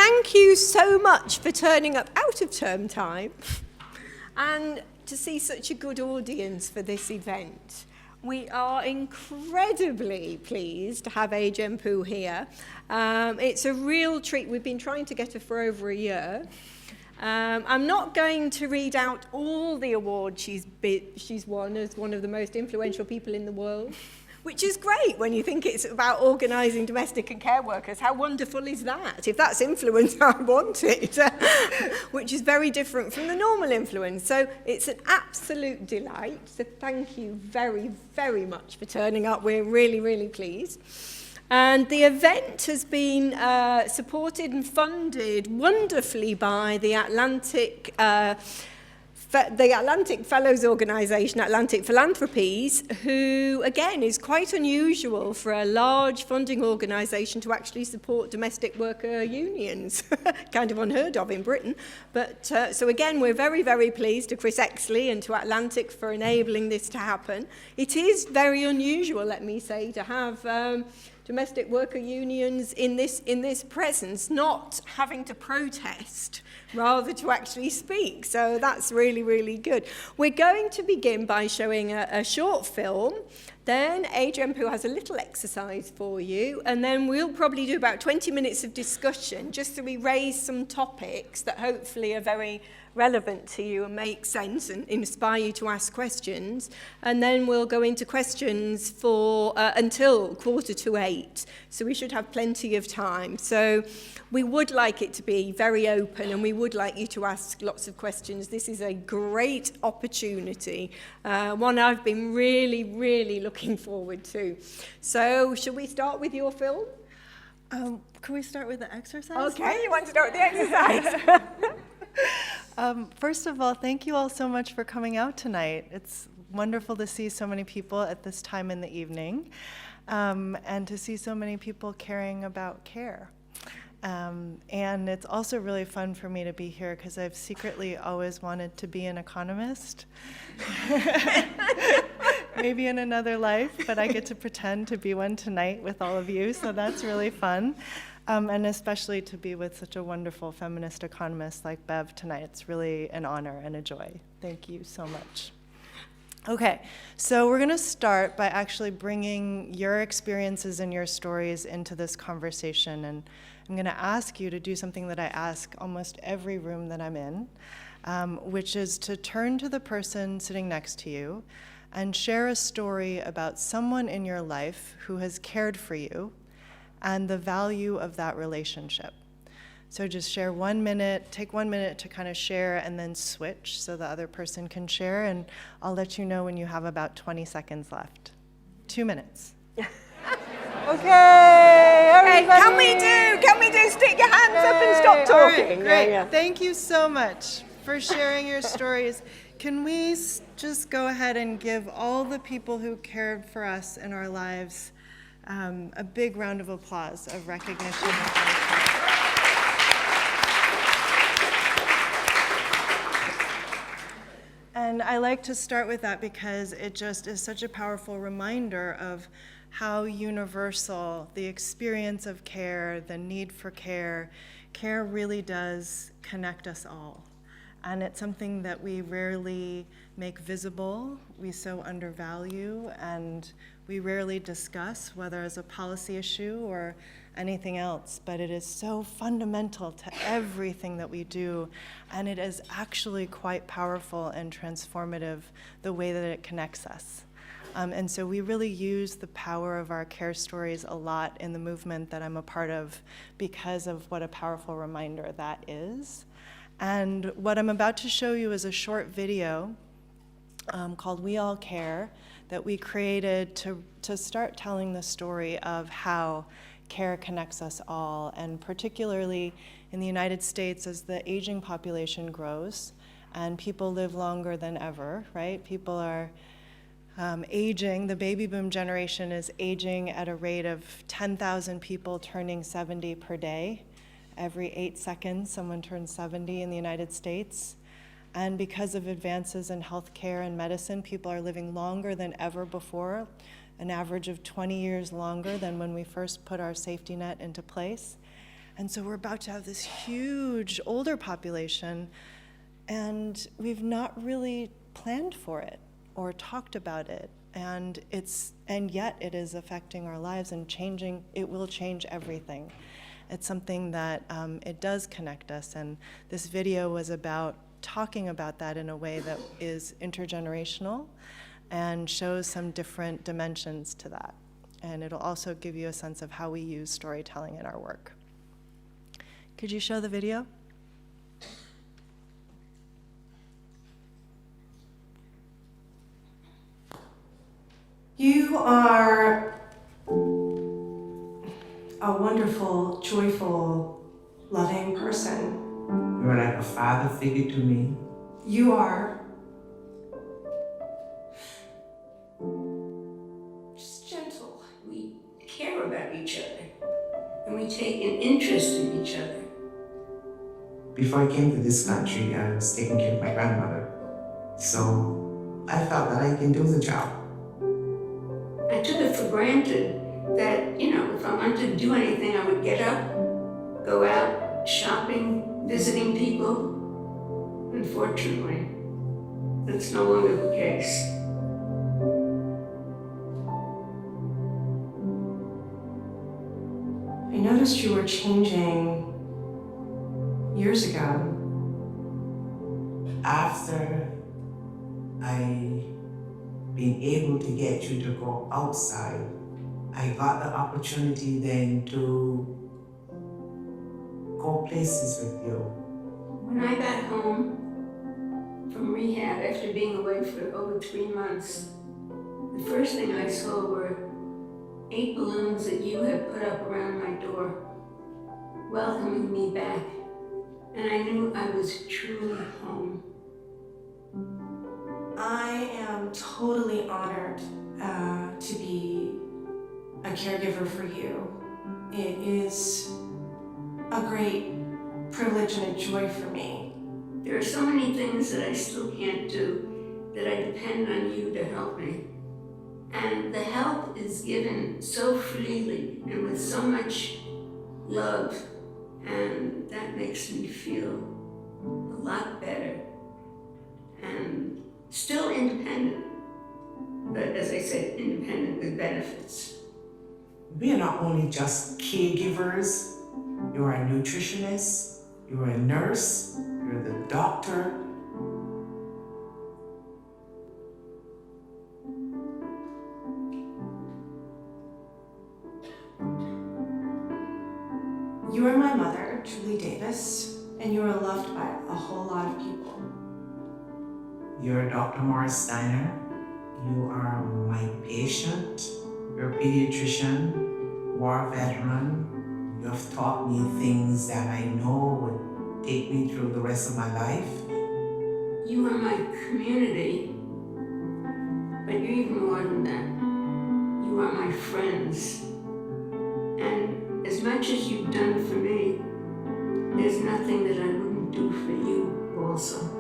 thank you so much for turning up out of term time and to see such a good audience for this event. We are incredibly pleased to have Ajempu here. It's a real treat. We've been trying to get her for over a year. I'm not going to read out all the awards she's won as one of the most influential people in the world, which is great when you think it's about organising domestic and care workers. How wonderful is that? If that's influence, I want it, which is very different from the normal influence. So it's an absolute delight. So thank you very, very much for turning up. We're really, really pleased. And the event has been supported and funded wonderfully by the Atlantic Fellows Organisation, Atlantic Philanthropies, who, again, is quite unusual for a large funding organisation to actually support domestic worker unions. Kind of unheard of in Britain. But so, again, we're very, very pleased to Chris Exley and to Atlantic for enabling this to happen. It is very unusual, let me say, to have domestic worker unions in this presence, not having to protest, rather to actually speak. So that's really, really good. We're going to begin by showing a short film. Then Ajempu has a little exercise for you, and then we'll probably do about 20 minutes of discussion, just so we raise some topics that hopefully are very relevant to you and make sense and inspire you to ask questions. And then we'll go into questions for until 7:45. So we should have plenty of time. So we would like it to be very open, and we would like you to ask lots of questions. This is a great opportunity, one I've been really, really looking forward to. So shall we start with your film? Can we start with the exercise? Okay, you want to start with the exercise? First of all, thank you all so much for coming out tonight. It's wonderful to see so many people at this time in the evening, and to see so many people caring about care. And it's also really fun for me to be here because I've secretly always wanted to be an economist. Maybe in another life, but I get to pretend to be one tonight with all of you, so that's really fun. And especially to be with such a wonderful feminist economist like Bev tonight. It's really an honor and a joy. Thank you so much. Okay, so we're going to start by actually bringing your experiences and your stories into this conversation. And I'm going to ask you to do something that I ask almost every room that I'm in, which is to turn to the person sitting next to you and share a story about someone in your life who has cared for you and the value of that relationship. So just share 1 minute, take 1 minute to kind of share and then switch so the other person can share, and I'll let you know when you have about 20 seconds left. 2 minutes. Okay, everybody. Can we do stick your hands up and stop talking? All right, great. Yeah. Thank you so much for sharing your stories. Can we just go ahead and give all the people who cared for us in our lives a big round of applause of recognition. And I like to start with that because it just is such a powerful reminder of how universal the experience of care, the need for care really does connect us all. And it's something that we rarely make visible, we so undervalue, and we rarely discuss, whether as a policy issue or anything else, but it is so fundamental to everything that we do, and it is actually quite powerful and transformative the way that it connects us. And so we really use the power of our care stories a lot in the movement that I'm a part of because of what a powerful reminder that is. And what I'm about to show you is a short video called We All Care that we created to start telling the story of how care connects us all, and particularly in the United States as the aging population grows and people live longer than ever, right? People are aging, the baby boom generation is aging at a rate of 10,000 people turning 70 per day. Every 8 seconds, someone turns 70 in the United States. And because of advances in healthcare and medicine, people are living longer than ever before, an average of 20 years longer than when we first put our safety net into place. And so we're about to have this huge older population, and we've not really planned for it or talked about it. And yet it is affecting our lives and changing. It will change everything. It's something that it does connect us. And this video was about talking about that in a way that is intergenerational and shows some different dimensions to that. And it'll also give you a sense of how we use storytelling in our work. Could you show the video? You are a wonderful, joyful, loving person. You're like a father figure to me. You are just gentle. We care about each other, and we take an interest in each other. Before I came to this country, I was taking care of my grandmother. So I felt that I can do the job. I took it for granted that, if I wanted to do anything, I would get up, go out shopping, visiting people. Unfortunately, that's no longer the case. I noticed you were changing years ago. After I been able to get you to go outside, I got the opportunity then to go places with you. When I got home from rehab after being away for over 3 months, the first thing I saw were 8 balloons that you had put up around my door, welcoming me back, and I knew I was truly home. I am totally honored to be a caregiver for you. It is a great privilege and a joy for me. There are so many things that I still can't do that I depend on you to help me. And the help is given so freely and with so much love, and that makes me feel a lot better and still independent, but as I said, independent with benefits. We are not only just caregivers, you're a nutritionist, you're a nurse, you're the doctor. You are my mother, Julie Davis, and you are loved by a whole lot of people. You're Dr. Morris Steiner. You are my patient. You're a pediatrician, war veteran. You have taught me things that I know would take me through the rest of my life. You are my community, but you're even more than that. You are my friends. And as much as you've done for me, there's nothing that I wouldn't do for you also.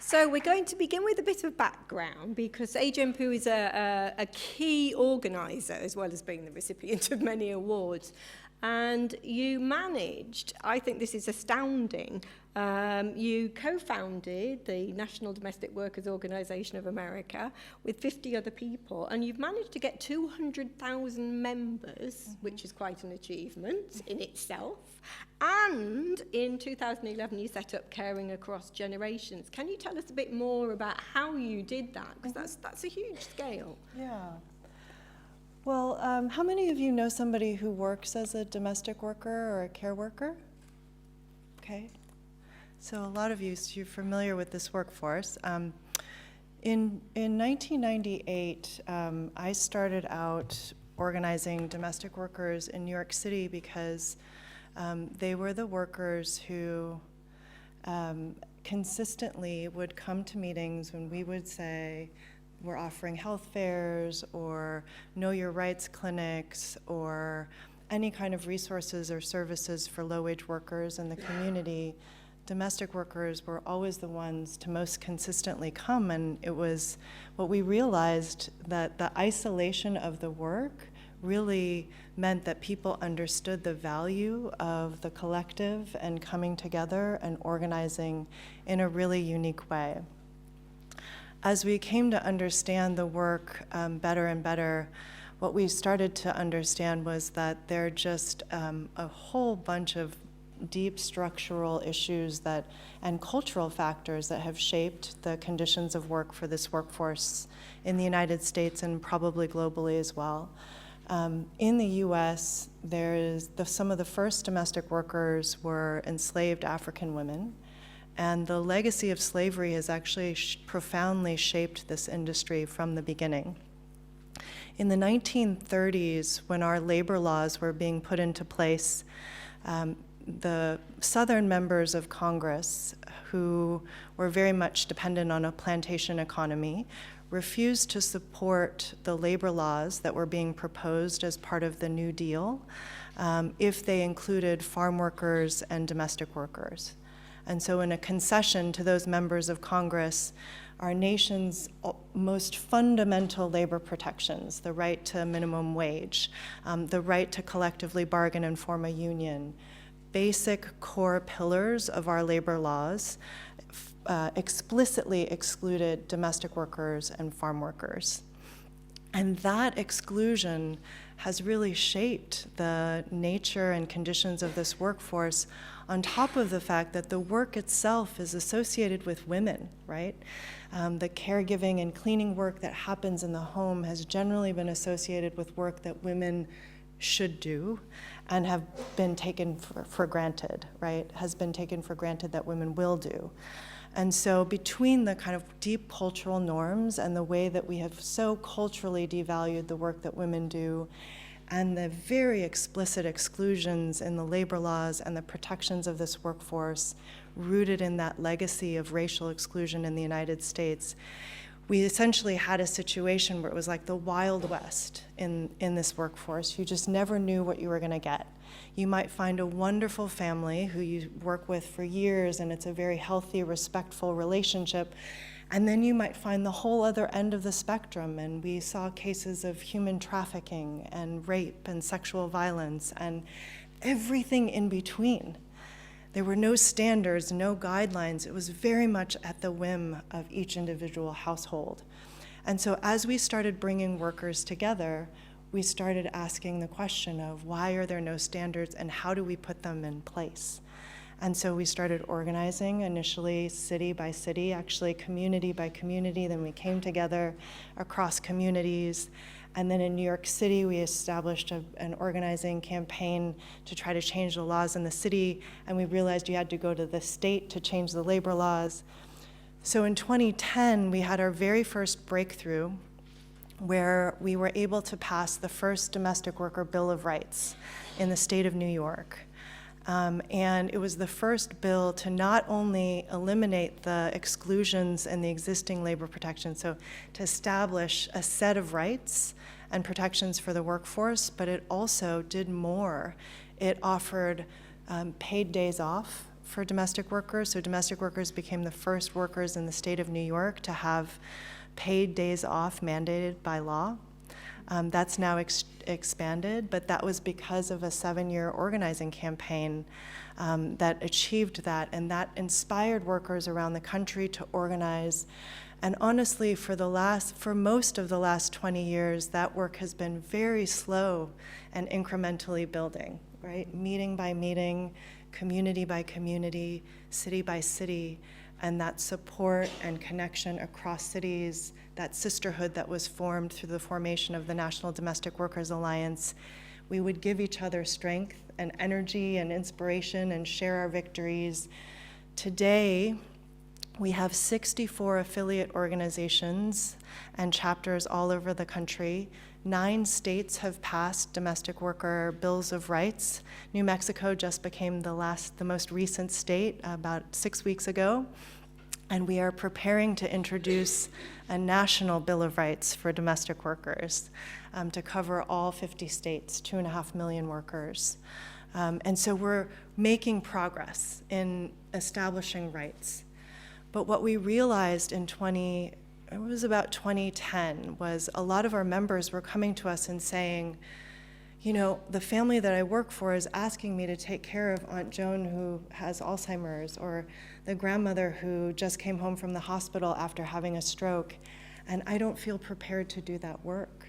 So we're going to begin with a bit of background because Adrian Poo is a key organiser as well as being the recipient of many awards. And you managed, I think this is astounding, you co-founded the National Domestic Workers Organization of America with 50 other people, and you've managed to get 200,000 members, which is quite an achievement in itself. And in 2011, you set up Caring Across Generations. Can you tell us a bit more about how you did that? Because that's a huge scale. Yeah. Well, how many of you know somebody who works as a domestic worker or a care worker? Okay. So a lot of you're familiar with this workforce. In 1998, I started out organizing domestic workers in New York City because they were the workers who consistently would come to meetings when we would say, we're offering health fairs or know your rights clinics or any kind of resources or services for low-wage workers in the community. Domestic workers were always the ones to most consistently come, and it was what we realized, that the isolation of the work really meant that people understood the value of the collective and coming together and organizing in a really unique way. As we came to understand the work better and better, what we started to understand was that there are just a whole bunch of deep structural issues and cultural factors that have shaped the conditions of work for this workforce in the United States and probably globally as well. In the US, some of the first domestic workers were enslaved African women, and the legacy of slavery has actually profoundly shaped this industry from the beginning. In the 1930s, when our labor laws were being put into place, the Southern members of Congress, who were very much dependent on a plantation economy, refused to support the labor laws that were being proposed as part of the New Deal if they included farm workers and domestic workers. And so in a concession to those members of Congress, our nation's most fundamental labor protections, the right to minimum wage, the right to collectively bargain and form a union, basic core pillars of our labor laws explicitly excluded domestic workers and farm workers. And that exclusion has really shaped the nature and conditions of this workforce, on top of the fact that the work itself is associated with women, right? The caregiving and cleaning work that happens in the home has generally been associated with work that women should do and have been taken for granted, right? Has been taken for granted that women will do. And so between the kind of deep cultural norms and the way that we have so culturally devalued the work that women do, and the very explicit exclusions in the labor laws and the protections of this workforce rooted in that legacy of racial exclusion in the United States, we essentially had a situation where it was like the Wild West in this workforce. You just never knew what you were going to get. You might find a wonderful family who you work with for years, and it's a very healthy, respectful relationship. And then you might find the whole other end of the spectrum, and we saw cases of human trafficking and rape and sexual violence and everything in between. There were no standards, no guidelines. It was very much at the whim of each individual household. And so as we started bringing workers together, we started asking the question of why are there no standards and how do we put them in place? And so we started organizing initially city by city, actually community by community. Then we came together across communities. And then in New York City, we established an organizing campaign to try to change the laws in the city. And we realized you had to go to the state to change the labor laws. So in 2010, we had our very first breakthrough where we were able to pass the first domestic worker Bill of Rights in the state of New York. And it was the first bill to not only eliminate the exclusions in the existing labor protections, so to establish a set of rights and protections for the workforce, but it also did more. It offered paid days off for domestic workers. So domestic workers became the first workers in the state of New York to have paid days off mandated by law. That's now expanded, but that was because of a 7-year organizing campaign that achieved that, and that inspired workers around the country to organize. And honestly, for most of the last 20 years, that work has been very slow and incrementally building, right? Meeting by meeting, community by community, city by city, and that support and connection across cities, that sisterhood that was formed through the formation of the National Domestic Workers Alliance. We would give each other strength and energy and inspiration and share our victories Today, we have 64 affiliate organizations and chapters all over the country. 9 states have passed domestic worker bills of rights. New Mexico just became the most recent state about 6 weeks ago. And we are preparing to introduce a national Bill of Rights for domestic workers to cover all 50 states, 2.5 million workers. And so we're making progress in establishing rights. But what we realized in 2010 was a lot of our members were coming to us and saying, you know, the family that I work for is asking me to take care of Aunt Joan who has Alzheimer's, or the grandmother who just came home from the hospital after having a stroke, and I don't feel prepared to do that work.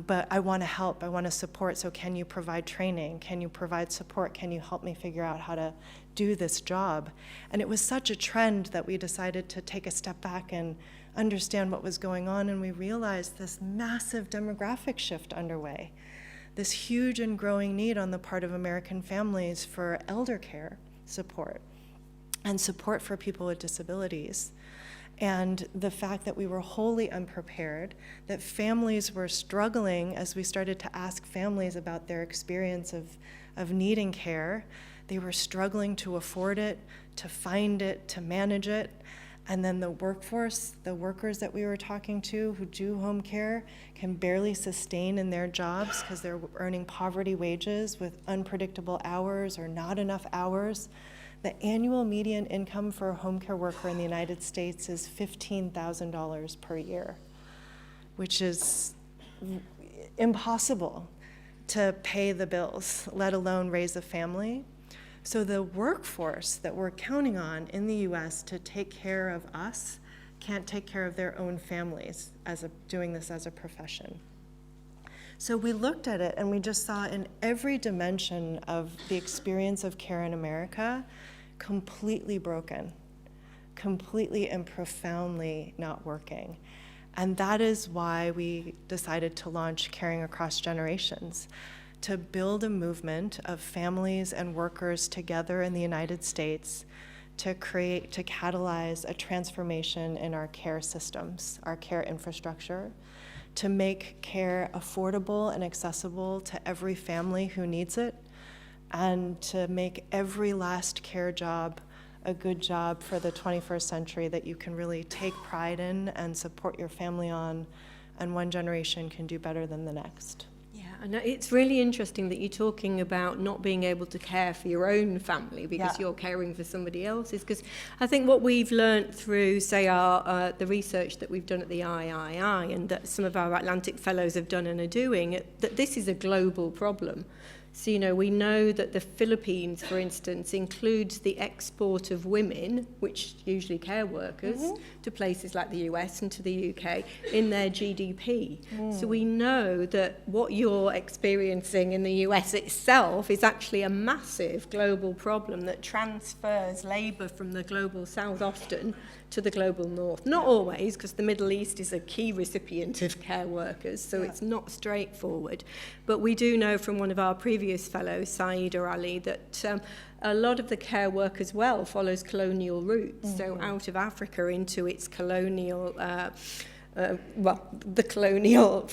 But I want to help, I want to support, so can you provide training? Can you provide support? Can you help me figure out how to do this job? And it was such a trend that we decided to take a step back and understand what was going on, and we realized this massive demographic shift underway, this huge and growing need on the part of American families for elder care support and support for people with disabilities. And the fact that we were wholly unprepared, that families were struggling as we started to ask families about their experience of needing care. They were struggling to afford it, to find it, to manage it. And then the workforce, the workers that we were talking to who do home care can barely sustain in their jobs because they're earning poverty wages with unpredictable hours or not enough hours. The annual median income for a home care worker in the United States is $15,000 per year, which is impossible to pay the bills, let alone raise a family. So the workforce that we're counting on in the US to take care of us can't take care of their own families doing this as a profession. So we looked at it and we just saw in every dimension of the experience of care in America, completely broken, completely and profoundly not working. And that is why we decided to launch Caring Across Generations, to build a movement of families and workers together in the United States to catalyze a transformation in our care systems, our care infrastructure, to make care affordable and accessible to every family who needs it, and to make every last care job a good job for the 21st century that you can really take pride in and support your family on, and one generation can do better than the next. Yeah, and it's really interesting that you're talking about not being able to care for your own family because you're caring for somebody else's. Because I think what we've learned through, say, the research that we've done at the III and that some of our Atlantic Fellows have done and are doing, that this is a global problem. So, you know, we know that the Philippines, for instance, includes the export of women, which usually care workers, to places like the US and to the UK, in their GDP. So we know that what you're experiencing in the US itself is actually a massive global problem that transfers labour from the global South often to the global North. Not always, because the Middle East is a key recipient of care workers, so it's not straightforward. But we do know from one of our previous fellows, Saeeda Ali, that a lot of the care work as well follows colonial routes, so out of Africa into its colonial the colonial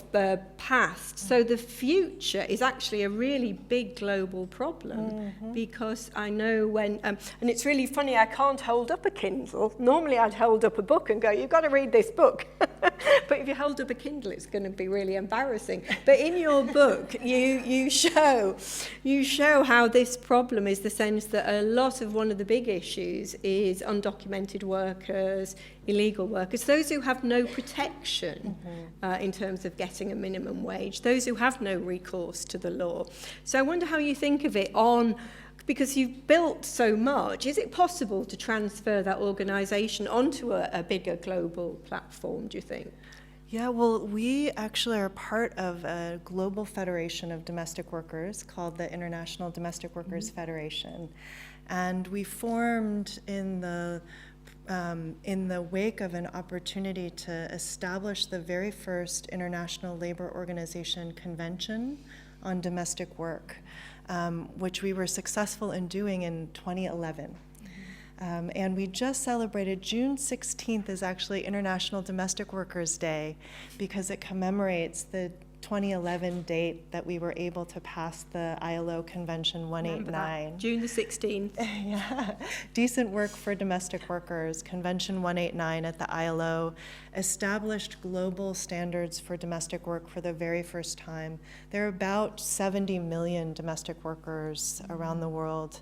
past. So the future is actually a really big global problem because I know when, and it's really funny, I can't hold up a Kindle. Normally I'd hold up a book and go, you've got to read this book. But if you hold up a Kindle, it's going to be really embarrassing. But in your book, you show how this problem is the sense that a lot of one of the big issues is undocumented workers, illegal workers, those who have no protection in terms of getting a minimum wage, those who have no recourse to the law. So I wonder how you think of it because you've built so much, is it possible to transfer that organisation onto a bigger global platform, do you think? Yeah, well, we actually are part of a global federation of domestic workers called the International Domestic Workers Federation. And we formed in the wake of an opportunity to establish the very first International Labor Organization Convention on Domestic Work, which we were successful in doing in 2011. And we just celebrated June 16th is actually International Domestic Workers Day because it commemorates the 2011 date that we were able to pass the ILO Convention 189. June the 16th. Yeah. Decent Work for Domestic Workers, Convention 189 at the ILO established global standards for domestic work for the very first time. There are about 70 million domestic workers around the world.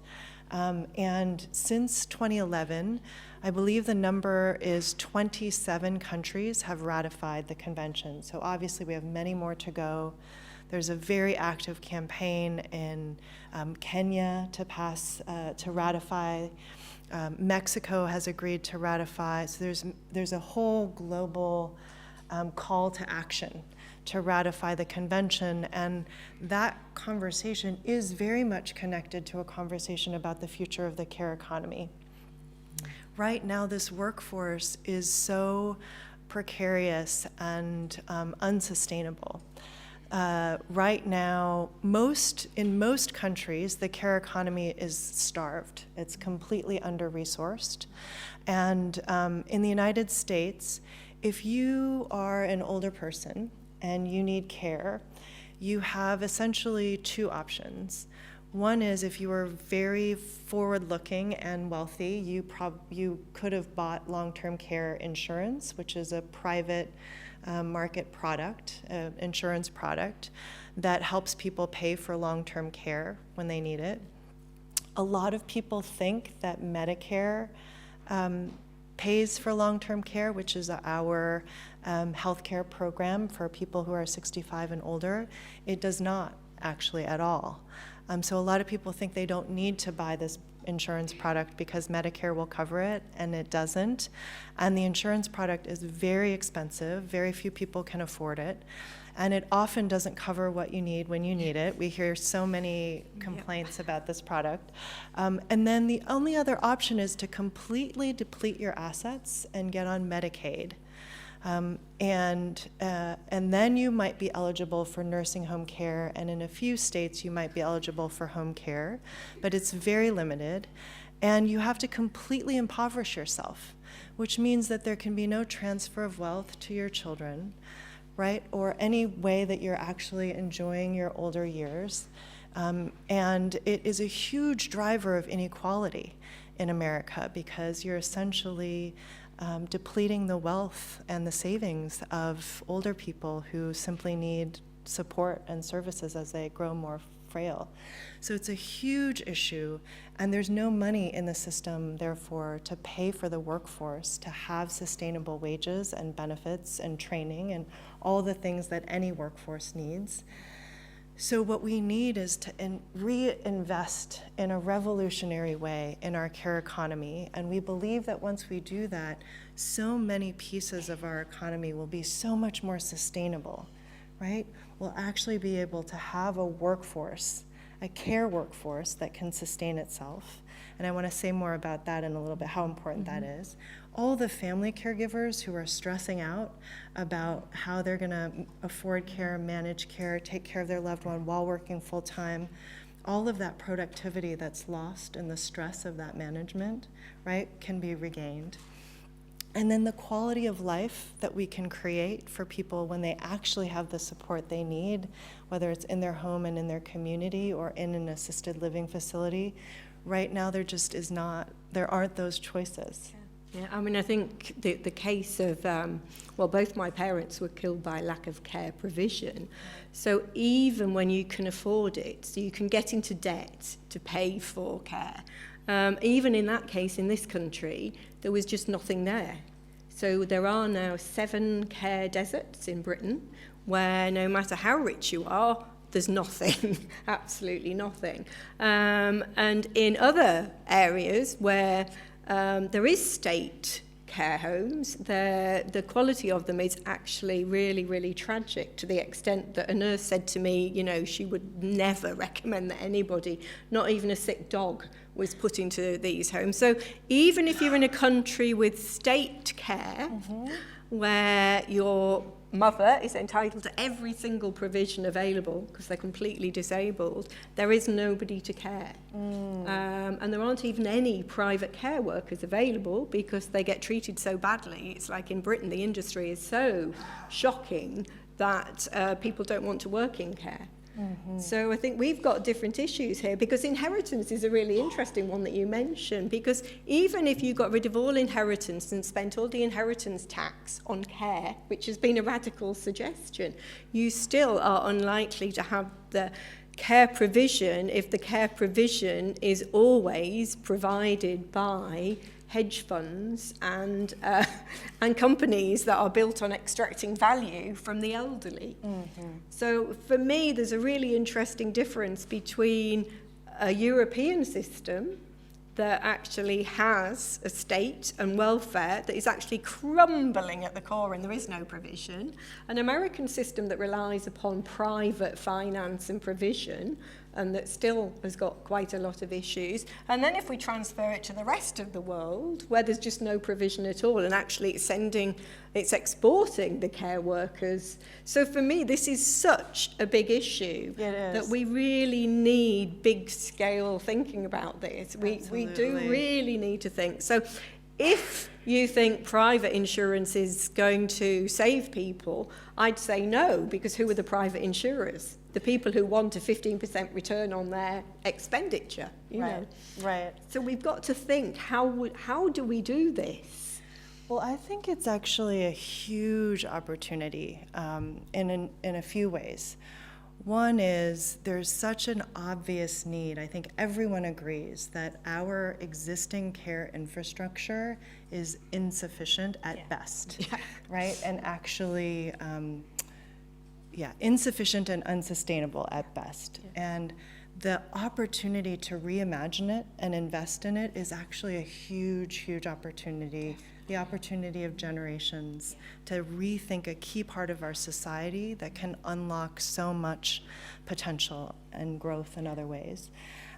And since 2011, I believe the number is 27 countries have ratified the convention. So obviously we have many more to go. There's a very active campaign in Kenya to ratify. Mexico has agreed to ratify. So there's a whole global call to action to ratify the convention, and that conversation is very much connected to a conversation about the future of the care economy. Right now, this workforce is so precarious and unsustainable. Right now, in most countries, the care economy is starved. It's completely under-resourced. And in the United States, if you are an older person and you need care, you have essentially two options. One is if you are very forward-looking and wealthy, you could have bought long-term care insurance, which is a private market product, insurance product, that helps people pay for long-term care when they need it. A lot of people think that Medicare pays for long-term care, which is our healthcare program for people who are 65 and older. It does not actually at all. So a lot of people think they don't need to buy this insurance product because Medicare will cover it, and it doesn't. And the insurance product is very expensive. Very few people can afford it. And it often doesn't cover what you need when you need it. We hear so many complaints about this product. And then the only other option is to completely deplete your assets and get on Medicaid. And then you might be eligible for nursing home care, and in a few states you might be eligible for home care, but it's very limited. And you have to completely impoverish yourself, which means that there can be no transfer of wealth to your children, right? Or any way that you're actually enjoying your older years. And it is a huge driver of inequality in America because you're essentially depleting the wealth and the savings of older people who simply need support and services as they grow more frail. So it's a huge issue, and there's no money in the system, therefore, to pay for the workforce to have sustainable wages and benefits and training and all the things that any workforce needs. So what we need is to reinvest in a revolutionary way in our care economy, and we believe that once we do that, so many pieces of our economy will be so much more sustainable, right? We'll actually be able to have a workforce, a care workforce that can sustain itself. And I want to say more about that in a little bit, how important that is. All the family caregivers who are stressing out about how they're going to afford care, manage care, take care of their loved one while working full-time, all of that productivity that's lost in the stress of that management, right, can be regained. And then the quality of life that we can create for people when they actually have the support they need, whether it's in their home and in their community or in an assisted living facility, right now there aren't those choices. Yeah, I mean, I think the case of, both my parents were killed by lack of care provision. So even when you can afford it, so you can get into debt to pay for care, even in that case, in this country, there was just nothing there. So there are now 7 care deserts in Britain where no matter how rich you are, there's nothing, absolutely nothing. And in other areas where there is state care homes, the quality of them is actually really, really tragic, to the extent that a nurse said to me, she would never recommend that anybody, not even a sick dog, was put into these homes. So even if you're in a country with state care, where you're mother is entitled to every single provision available because they're completely disabled, there is nobody to care. And there aren't even any private care workers available because they get treated so badly. It's like in Britain, the industry is so shocking that people don't want to work in care. So I think we've got different issues here, because inheritance is a really interesting one that you mentioned, because even if you got rid of all inheritance and spent all the inheritance tax on care, which has been a radical suggestion, you still are unlikely to have the care provision if the care provision is always provided by hedge funds and companies that are built on extracting value from the elderly. So for me, there's a really interesting difference between a European system that actually has a state and welfare that is actually crumbling at the core and there is no provision, an American system that relies upon private finance and provision and that still has got quite a lot of issues. And then if we transfer it to the rest of the world, where there's just no provision at all, and actually it's exporting the care workers. So for me, this is such a big issue that we really need big scale thinking about this. We do really need to think. So if you think private insurance is going to save people, I'd say no, because who are the private insurers? The people who want a 15% return on their expenditure, you know. Right. So we've got to think, how do we do this? Well, I think it's actually a huge opportunity in a few ways. One is there's such an obvious need. I think everyone agrees that our existing care infrastructure is insufficient at best, right? And actually, insufficient and unsustainable at best. And the opportunity to reimagine it and invest in it is actually a huge, huge opportunity. The opportunity of generations to rethink a key part of our society that can unlock so much potential and growth in other ways.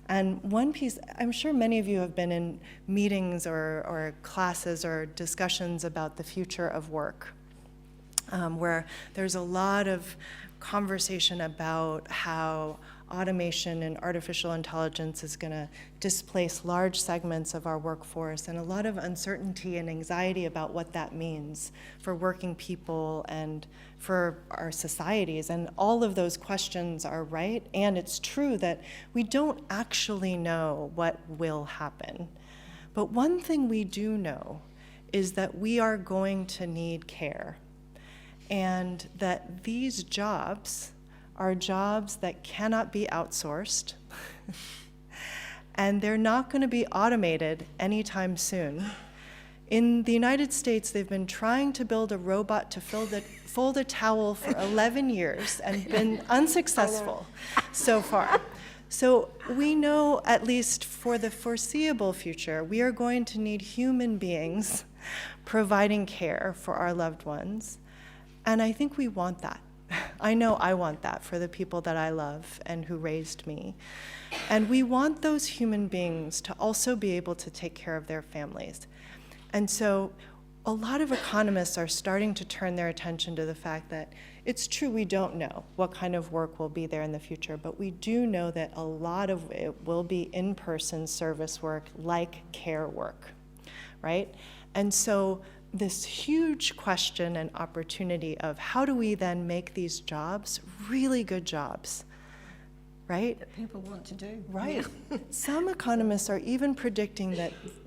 And one piece, I'm sure many of you have been in meetings or classes or discussions about the future of work, where there's a lot of conversation about how automation and artificial intelligence is going to displace large segments of our workforce, and a lot of uncertainty and anxiety about what that means for working people and for our societies. And all of those questions are right, and it's true that we don't actually know what will happen. But one thing we do know is that we are going to need care, and that these jobs are jobs that cannot be outsourced, and they're not going to be automated anytime soon. In the United States, they've been trying to build a robot to fold a towel for 11 years and been unsuccessful so far. So we know, at least for the foreseeable future, we are going to need human beings providing care for our loved ones, and I think we want that. I know I want that for the people that I love and who raised me. And we want those human beings to also be able to take care of their families. And so a lot of economists are starting to turn their attention to the fact that it's true we don't know what kind of work will be there in the future, but we do know that a lot of it will be in-person service work like care work, right? And so this huge question and opportunity of how do we then make these jobs really good jobs, right? That people want to do. Right. Some economists are even predicting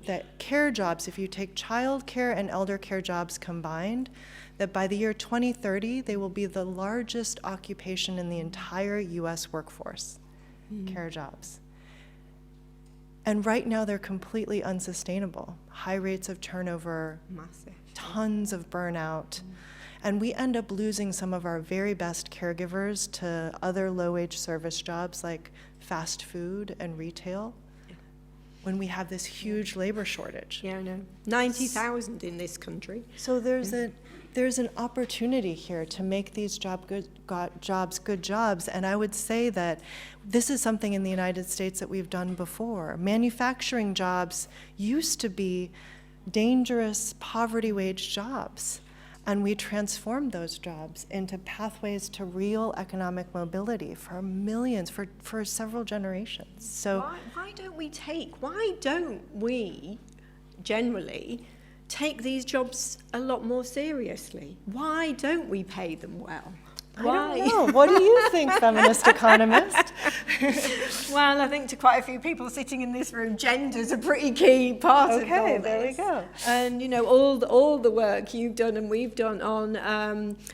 that care jobs, if you take child care and elder care jobs combined, that by the year 2030, they will be the largest occupation in the entire US workforce, care jobs. And right now, they're completely unsustainable. High rates of turnover, Massive. Tons of burnout. And we end up losing some of our very best caregivers to other low-wage service jobs like fast food and retail when we have this huge labor shortage. Yeah, I know. 90,000 in this country. So there's an opportunity here to make these jobs good jobs, and I would say that this is something in the United States that we've done before. Manufacturing jobs used to be dangerous poverty wage jobs, And we transformed those jobs into pathways to real economic mobility for millions, for several generations. So why don't we generally take these jobs a lot more seriously? Why don't we pay them well? Why? I don't know. What do you think, feminist economist? Well, I think to quite a few people sitting in this room, gender's a pretty key part of all this. Okay, there we go. And, you know, all the work you've done and we've done on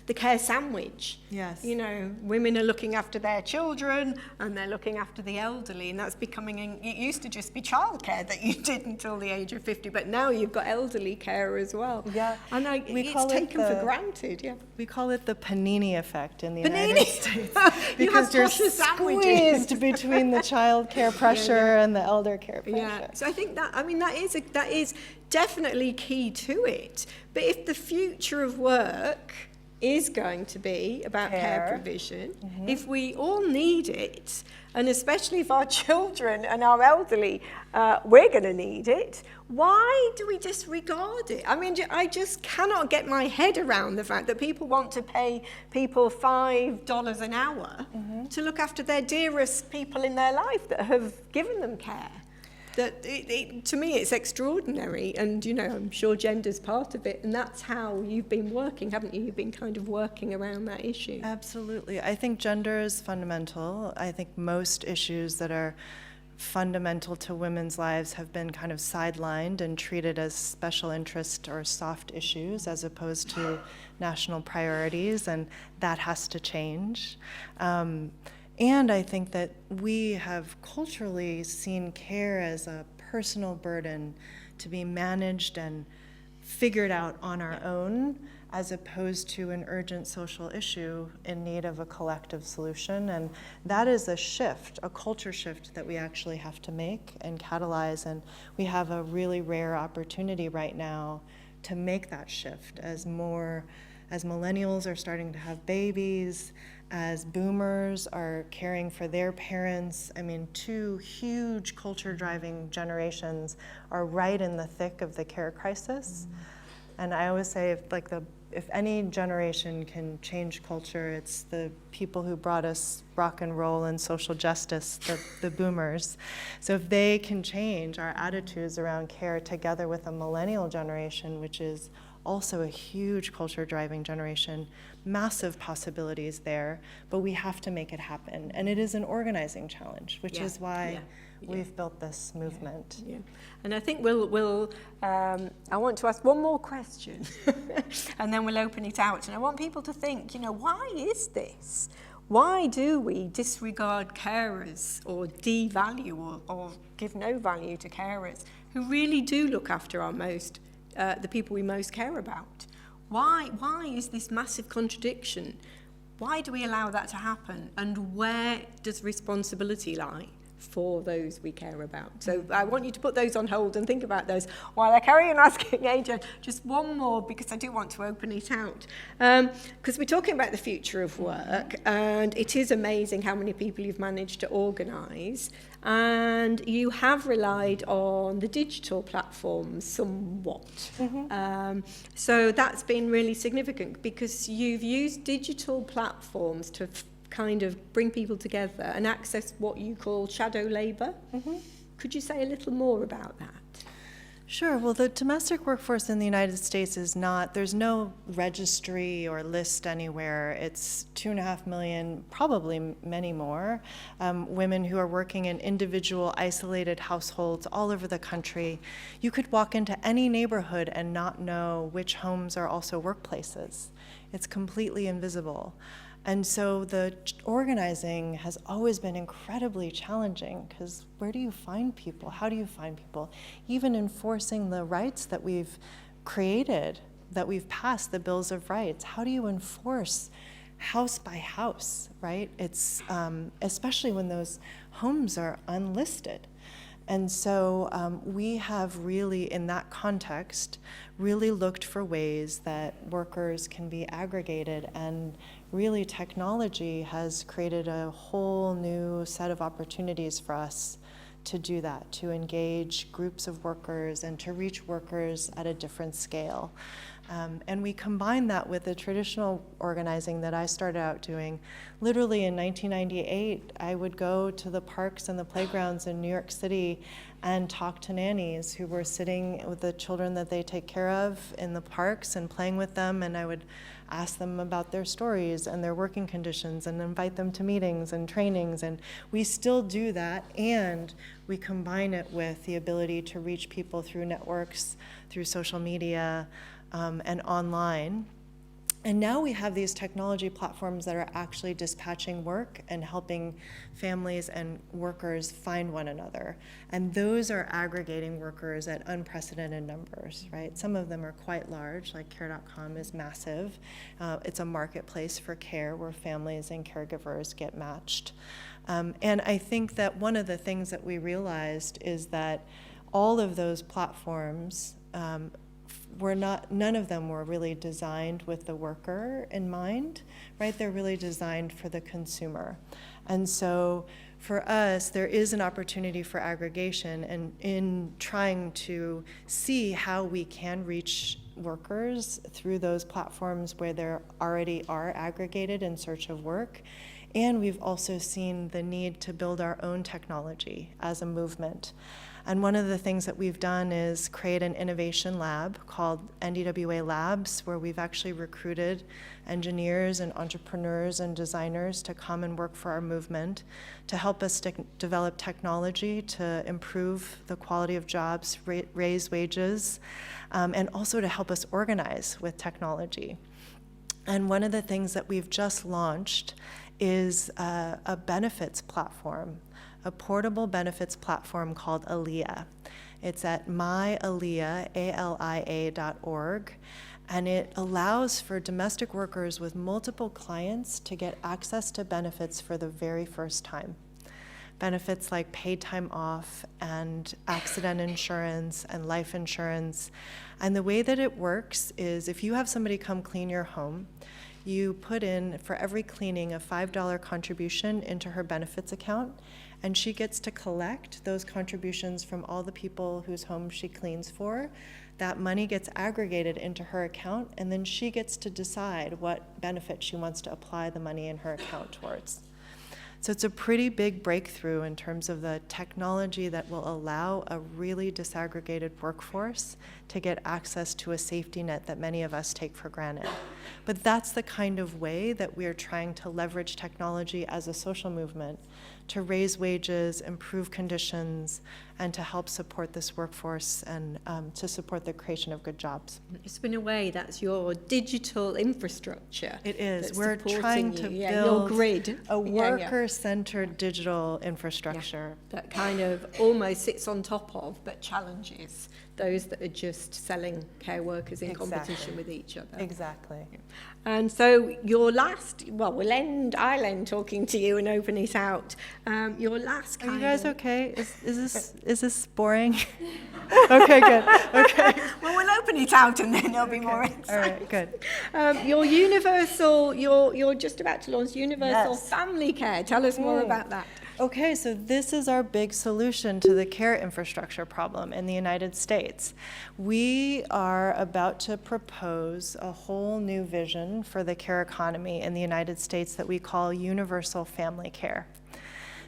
the care sandwich. Yes. You know, women are looking after their children and they're looking after the elderly, and that's becoming, it used to just be childcare that you did until the age of 50, but now you've got elderly care as well. Yeah. And it's taken for granted, yeah. We call it the panini effect in the United States. You have Because you're posher sandwiches. squeezed between the child care pressure and the elder care pressure. Yeah, so I think that is definitely key to it. But if the future of work is going to be about care provision, if we all need it, and especially if our children and our elderly, we're going to need it, why do we disregard it? I mean, I just cannot get my head around the fact that people want to pay people $5 an hour to look after their dearest people in their life that have given them care. That to me, it's extraordinary, and you know, I'm sure gender's part of it, and that's how you've been working, haven't you? You've been kind of working around that issue. Absolutely. I think gender is fundamental. I think most issues that are fundamental to women's lives have been kind of sidelined and treated as special interest or soft issues as opposed to national priorities, and that has to change. And I think that we have culturally seen care as a personal burden to be managed and figured out on our own, as opposed to an urgent social issue in need of a collective solution. And that is a shift, a culture shift that we actually have to make and catalyze. And we have a really rare opportunity right now to make that shift as millennials are starting to have babies, as boomers are caring for their parents. I mean, two huge culture-driving generations are right in the thick of the care crisis. And I always say, if any generation can change culture, it's the people who brought us rock and roll and social justice, the boomers. So if they can change our attitudes around care together with a millennial generation, which is also a huge culture-driving generation, massive possibilities there, but we have to make it happen. And it is an organizing challenge, which is why we've built this movement. Yeah. And I think I want to ask one more question, and then we'll open it out. And I want people to think, you know, why is this? Why do we disregard carers or devalue or give no value to carers who really do look after the people we most care about? Why is this massive contradiction? Why do we allow that to happen? And where does responsibility lie for those we care about? So I want you to put those on hold and think about those while I carry on asking Adrian just one more, because I do want to open it out. Because we're talking about the future of work, and it is amazing how many people you've managed to organise. And you have relied on the digital platforms somewhat. So that's been really significant, because you've used digital platforms to kind of bring people together and access what you call shadow labour. Could you say a little more about that? Sure. Well, the domestic workforce in the United States there's no registry or list anywhere. It's 2.5 million, probably many more, women who are working in individual, isolated households all over the country. You could walk into any neighborhood and not know which homes are also workplaces. It's completely invisible. And so the organizing has always been incredibly challenging, because where do you find people? How do you find people? Even enforcing the rights that we've created, that we've passed, the Bills of Rights, how do you enforce house by house, right? It's especially when those homes are unlisted. And so we have really, in that context, really looked for ways that workers can be aggregated, and really technology has created a whole new set of opportunities for us to do that, to engage groups of workers and to reach workers at a different scale. And we combine that with the traditional organizing that I started out doing. Literally in 1998, I would go to the parks and the playgrounds in New York City and talk to nannies who were sitting with the children that they take care of in the parks and playing with them, and I would ask them about their stories and their working conditions and invite them to meetings and trainings, and we still do that, and we combine it with the ability to reach people through networks, through social media, and online. And now we have these technology platforms that are actually dispatching work and helping families and workers find one another. And those are aggregating workers at unprecedented numbers, right? Some of them are quite large, like Care.com is massive. It's a marketplace for care where families and caregivers get matched. And I think that one of the things that we realized is that all of those platforms none of them were really designed with the worker in mind, right? They're really designed for the consumer. And so for us, there is an opportunity for aggregation, and in trying to see how we can reach workers through those platforms where they already are aggregated in search of work. And we've also seen the need to build our own technology as a movement. And one of the things that we've done is create an innovation lab called NDWA Labs, where we've actually recruited engineers and entrepreneurs and designers to come and work for our movement to help us develop technology to improve the quality of jobs, raise wages, and also to help us organize with technology. And one of the things that we've just launched is a benefits platform, a portable benefits platform called ALIA. It's at myalia.org, and it allows for domestic workers with multiple clients to get access to benefits for the very first time. Benefits like paid time off and accident insurance and life insurance. And the way that it works is if you have somebody come clean your home, you put in, for every cleaning, a $5 contribution into her benefits account, and she gets to collect those contributions from all the people whose homes she cleans for. That money gets aggregated into her account, and then she gets to decide what benefit she wants to apply the money in her account towards. So it's a pretty big breakthrough in terms of the technology that will allow a really disaggregated workforce to get access to a safety net that many of us take for granted. But that's the kind of way that we're trying to leverage technology as a social movement to raise wages, improve conditions, and to help support this workforce and to support the creation of good jobs. So in a way, that's your digital infrastructure. It is. That's We're trying to your build grid. a worker-centered digital infrastructure. That kind of almost sits on top of, but challenges those that are just selling care workers in competition with each other. Exactly. And so your last, well, I'll end talking to you and open it out. Your last kind Are you guys of, okay? Is this boring? Okay, good. Okay. well, we'll open it out and then there'll be more insight. All right, good. Your universal, you're just about to launch universal Yes. family care. Tell us more about that. Okay, so this is our big solution to the care infrastructure problem in the United States. We are about to propose a whole new vision for the care economy in the United States that we call universal family care.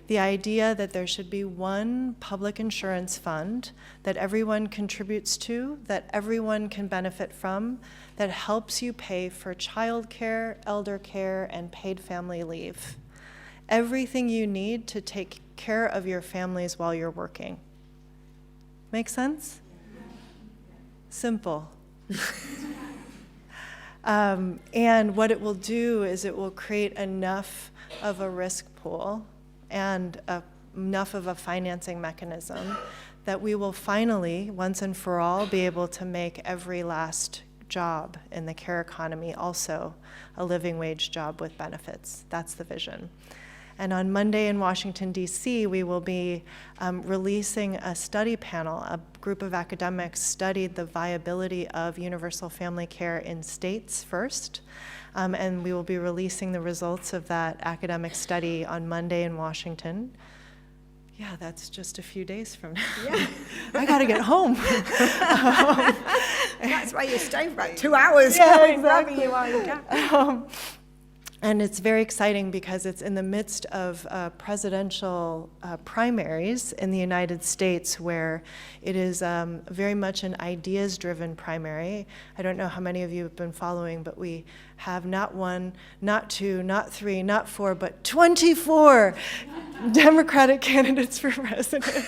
The idea that there should be one public insurance fund that everyone contributes to, that everyone can benefit from, that helps you pay for childcare, elder care, and paid family leave. Everything you need to take care of your families while you're working. Make sense? Simple. And what it will do is it will create enough of a risk pool and enough of a financing mechanism that we will finally, once and for all, be able to make every last job in the care economy also a living wage job with benefits. That's the vision. And on Monday in Washington, D.C., we will be releasing a study panel. A group of academics studied the viability of universal family care in states first. And we will be releasing the results of that academic study on Monday in Washington. yeah, that's just a few days from now. Yeah. I got to get home. That's why you stay for about 2 hours. Yeah, going exactly. wherever you are in town. And it's very exciting because it's in the midst of presidential primaries in the United States, where it is very much an ideas-driven primary. I don't know how many of you have been following, but we have not 1, not 2, not 3, not 4, but 24 Democratic candidates for president.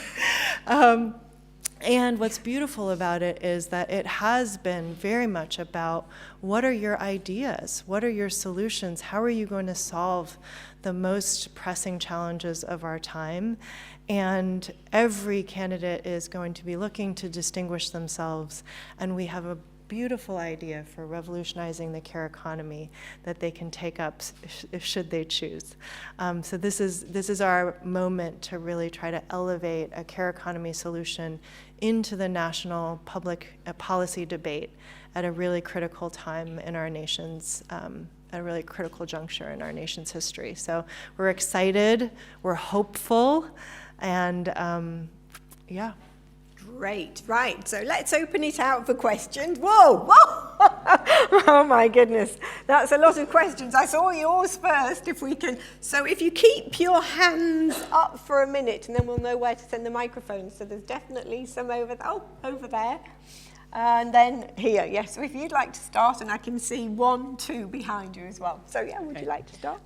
And what's beautiful about it is that it has been very much about what are your ideas? What are your solutions? How are you going to solve the most pressing challenges of our time? And every candidate is going to be looking to distinguish themselves. And we have a beautiful idea for revolutionizing the care economy that they can take up should they choose. So this is our moment to really try to elevate a care economy solution into the national public policy debate at a really critical time in our nation's, at a really critical juncture in our nation's history. So we're excited, we're hopeful, and yeah. Great, right, so let's open it out for questions. Whoa, whoa! Oh my goodness, that's a lot of questions. I saw yours first, if we can. So if you keep your hands up for a minute, and then we'll know where to send the microphone. So there's definitely some over there. Oh, over there. And then here, yes. So if you'd like to start, and I can see 1, 2 behind you as well. So yeah, would you like to start?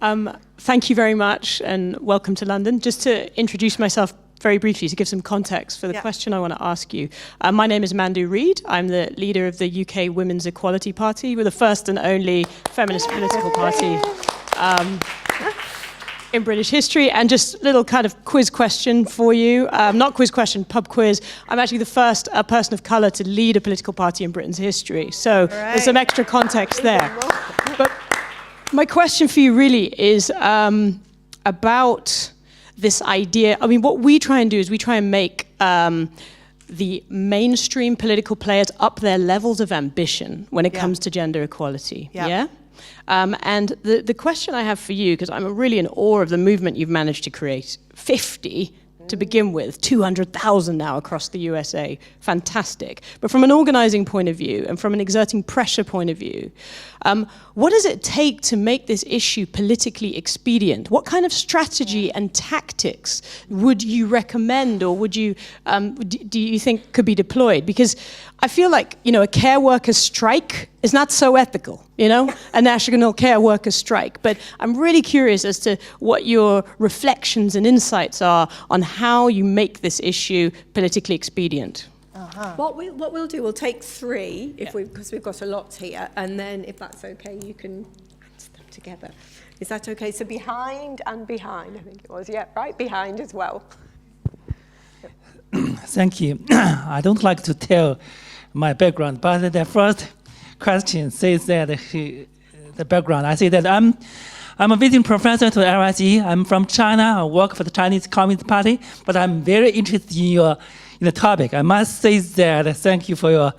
Thank you very much, and welcome to London. Just to introduce myself very briefly, to give some context for the question I want to ask you. My name is Mandu Reid. I'm the leader of the UK Women's Equality Party. We're the first and only feminist political party in British history. And just a little kind of quiz question for you. Not quiz question, pub quiz. I'm actually the first person of colour to lead a political party in Britain's history. So there's some extra context there. But my question for you really is about this idea. I mean, what we try and do is we try and make the mainstream political players up their levels of ambition when it comes to gender equality. Yeah? And the question I have for you, because I'm really in awe of the movement you've managed to create, 50 to begin with, 200,000 now across the USA, fantastic. But from an organizing point of view and from an exerting pressure point of view, what does it take to make this issue politically expedient? What kind of strategy and tactics would you recommend, or would you do you think could be deployed? Because I feel like, a care workers strike is not so ethical, a national care workers strike. But I'm really curious as to what your reflections and insights are on how you make this issue politically expedient. What we'll do, we'll take 3 because we've got a lot here, and then if that's okay, you can answer them together. Is that okay? So behind and behind, I think it was. Yeah, right behind as well. Thank you. I don't like to tell my background, but the first question says that the background. I say that I'm a visiting professor to LSE. I'm from China. I work for the Chinese Communist Party, but I'm very interested in the topic. I must say that thank you for your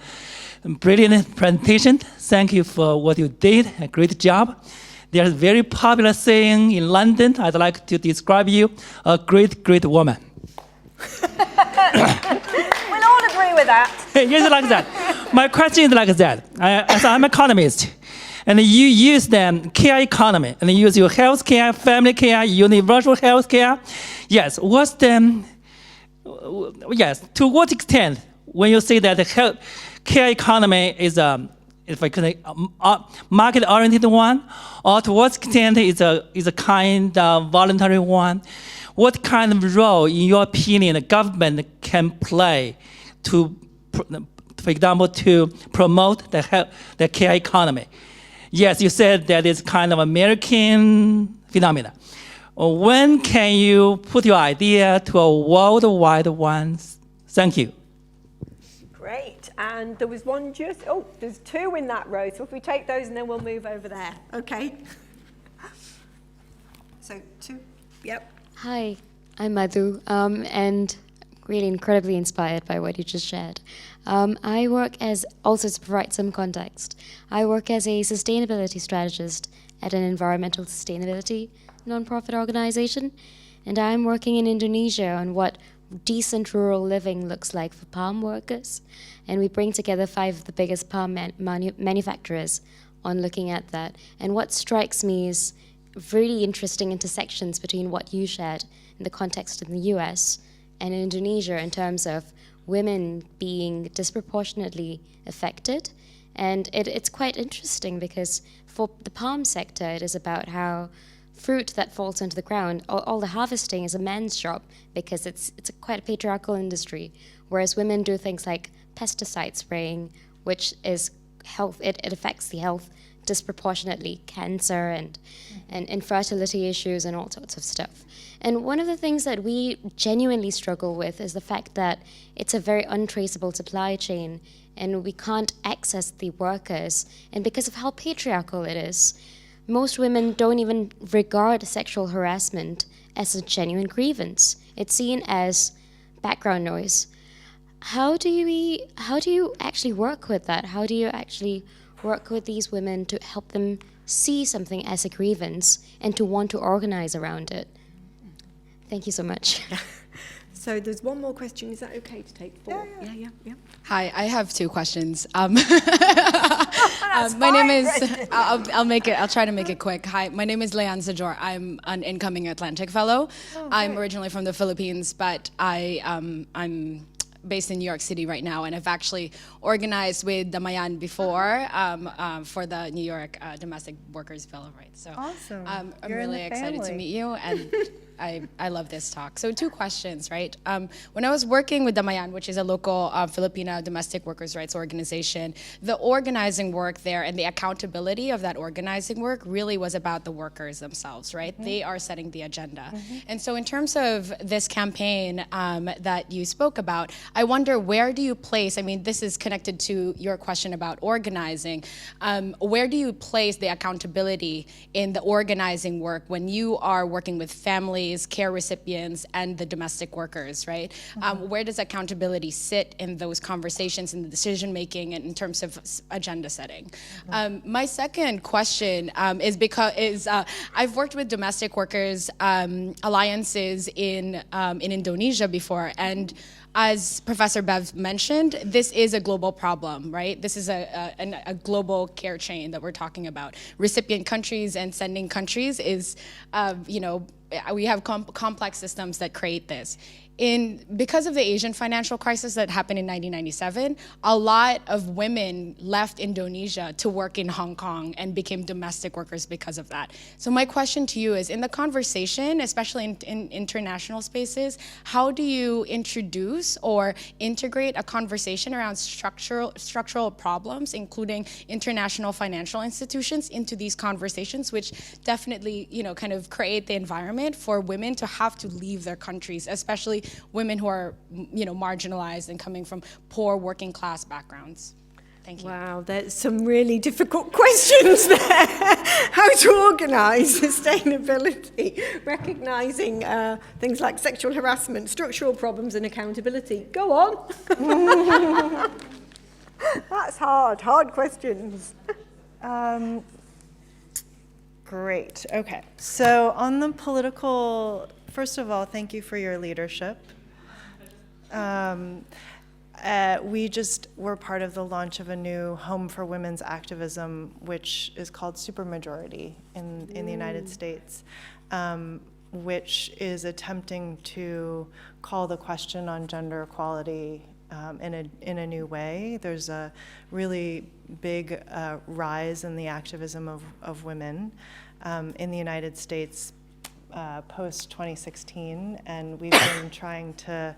brilliant presentation. Thank you for what you did. A great job. There's a very popular saying in London. I'd like to describe you, a great, great woman. We'll all agree with that. Yes, like that. My question is like that. As I'm an economist, and you use the care economy, and you use your health care, family care, universal health care. Yes, to what extent, when you say that the care economy is if I could say, market-oriented one, or to what extent is a kind of voluntary one? What kind of role, in your opinion, the government can play to, for example, to promote the care economy? Yes, you said that it's kind of American phenomena. When can you put your idea to a worldwide one? Thank you. Great. And there was one there's 2 in that row. So if we take those and then we'll move over there. Okay. So 2. Yep. Hi, I'm Madhu, and really incredibly inspired by what you just shared. I work also to provide some context, I work as a sustainability strategist at an environmental sustainability nonprofit organization, and I'm working in Indonesia on what decent rural living looks like for palm workers. And we bring together 5 of the biggest palm manufacturers on looking at that. And what strikes me is really interesting intersections between what you shared in the context in the US and in Indonesia in terms of women being disproportionately affected. And it's quite interesting because for the palm sector, it is about how fruit that falls into the ground, all the harvesting is a man's job because it's quite a patriarchal industry, whereas women do things like pesticide spraying, which is health, it affects the health disproportionately, cancer and infertility issues and all sorts of stuff. And one of the things that we genuinely struggle with is the fact that it's a very untraceable supply chain and we can't access the workers. And because of how patriarchal it is, most women don't even regard sexual harassment as a genuine grievance. It's seen as background noise. How do you actually work with that? How do you actually work with these women to help them see something as a grievance and to want to organize around it? Thank you so much. So there's one more question. Is that okay to take 4? Yeah. Hi, I have 2 questions. My name is. I'll try to make it quick. Hi, my name is Leanne Sajor. I'm an incoming Atlantic Fellow. I'm originally from the Philippines, but I'm based in New York City right now, and I've actually organized with Damayan before for the New York Domestic Workers Bill of Rights. So Awesome. I'm You're in really the excited to family. meet you, and I love this talk. So 2 questions, right? When I was working with Damayan, which is a local Filipino domestic workers' rights organization, the organizing work there and the accountability of that organizing work really was about the workers themselves, right? They are setting the agenda. And so in terms of this campaign that you spoke about, I wonder, where do you place, I mean, this is connected to your question about organizing, where do you place the accountability in the organizing work when you are working with families, care recipients, and the domestic workers, right? Where does accountability sit in those conversations, in the decision making, and in terms of agenda setting? My second question is because I've worked with domestic workers alliances in Indonesia before, and as Professor Bev mentioned, this is a global problem, right? This is a global care chain that we're talking about. Recipient countries and sending countries is, we have complex systems that create this. Because of the Asian financial crisis that happened in 1997, a lot of women left Indonesia to work in Hong Kong and became domestic workers because of that. So my question to you is, in the conversation, especially in international spaces, how do you introduce or integrate a conversation around structural problems, including international financial institutions, into these conversations, which definitely, kind of create the environment for women to have to leave their countries, especially women who are, marginalized and coming from poor working class backgrounds? Thank you. Wow, there's some really difficult questions there. How to organise sustainability, recognising things like sexual harassment, structural problems and accountability. Go on. That's hard questions. Great. Okay. So on the political, first of all, thank you for your leadership. We just were part of the launch of a new home for women's activism, which is called Supermajority in the United States, which is attempting to call the question on gender equality in a new way. There's a really big rise in the activism of women in the United States post-2016, and we've been trying to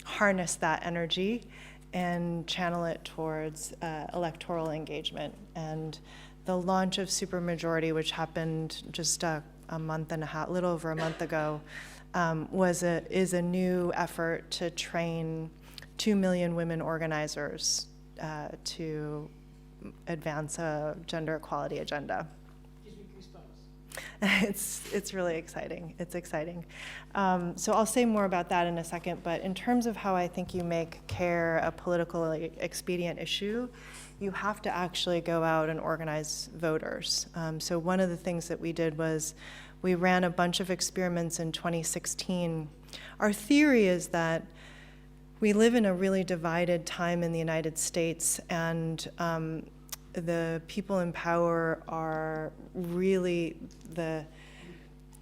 harness that energy and channel it towards electoral engagement. And the launch of Supermajority, which happened just a month and a half, a little over a month ago, is a new effort to train 2 million women organizers to advance a gender equality agenda. It's really exciting. It's exciting. So I'll say more about that in a second, but in terms of how I think you make care a politically expedient issue, you have to actually go out and organize voters. So one of the things that we did was We ran a bunch of experiments in 2016. Our theory is that we live in a really divided time in the United States, and the people in power are really, the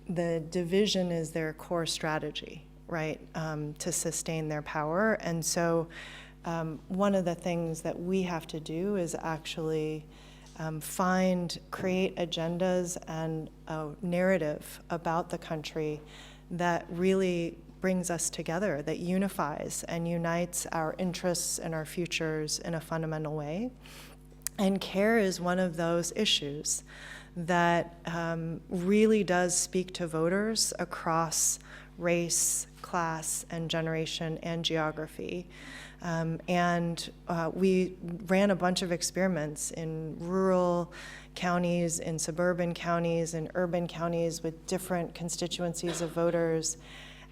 division is their core strategy, right, to sustain their power. And so one of the things that we have to do is actually create agendas and a narrative about the country that really brings us together, that unifies and unites our interests and our futures in a fundamental way. And care is one of those issues that really does speak to voters across race, class, and generation and geography. We ran a bunch of experiments in rural counties, in suburban counties, in urban counties with different constituencies of voters.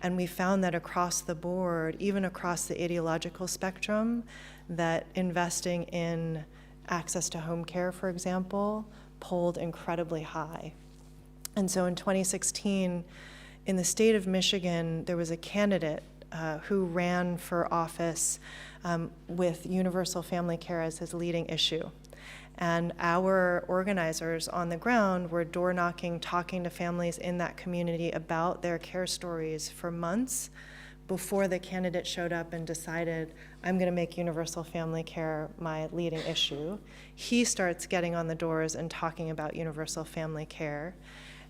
And we found that across the board, even across the ideological spectrum, that investing in access to home care, for example, polled incredibly high. And so in 2016, in the state of Michigan, there was a candidate who ran for office with universal family care as his leading issue. And our organizers on the ground were door knocking, talking to families in that community about their care stories for months before the candidate showed up and decided, I'm going to make universal family care my leading issue. He starts getting on the doors and talking about universal family care,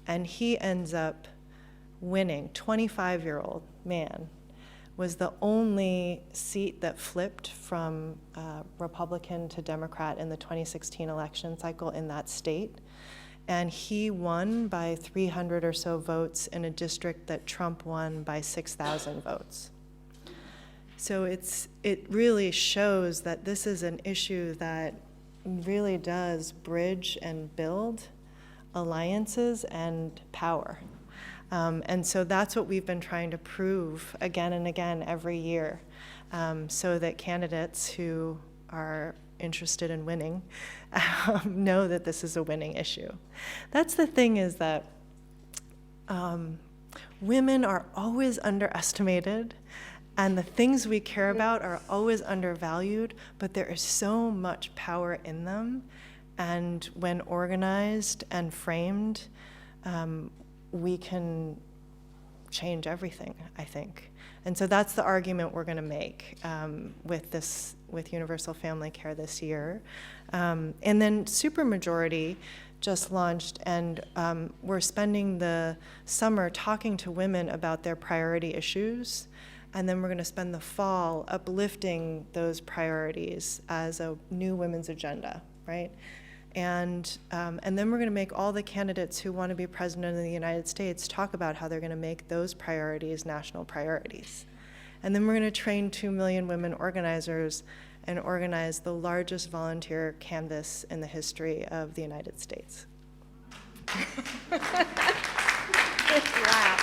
and he ends up winning. 25-year-old man was the only seat that flipped from Republican to Democrat in the 2016 election cycle in that state. And he won by 300 or so votes in a district that Trump won by 6,000 votes. So it really shows that this is an issue that really does bridge and build alliances and power. And so that's what we've been trying to prove again and again every year, so that candidates who are interested in winning know that this is a winning issue. That's the thing, is that women are always underestimated, and the things we care about are always undervalued, but there is so much power in them. And when organized and framed, we can change everything, I think. And so that's the argument we're going to make with universal family care this year. And then Supermajority just launched, and we're spending the summer talking to women about their priority issues. And then we're going to spend the fall uplifting those priorities as a new women's agenda, right? And then we're going to make all the candidates who want to be president of the United States talk about how they're going to make those priorities national priorities. And then we're going to train 2 million women organizers and organize the largest volunteer canvas in the history of the United States. Wow.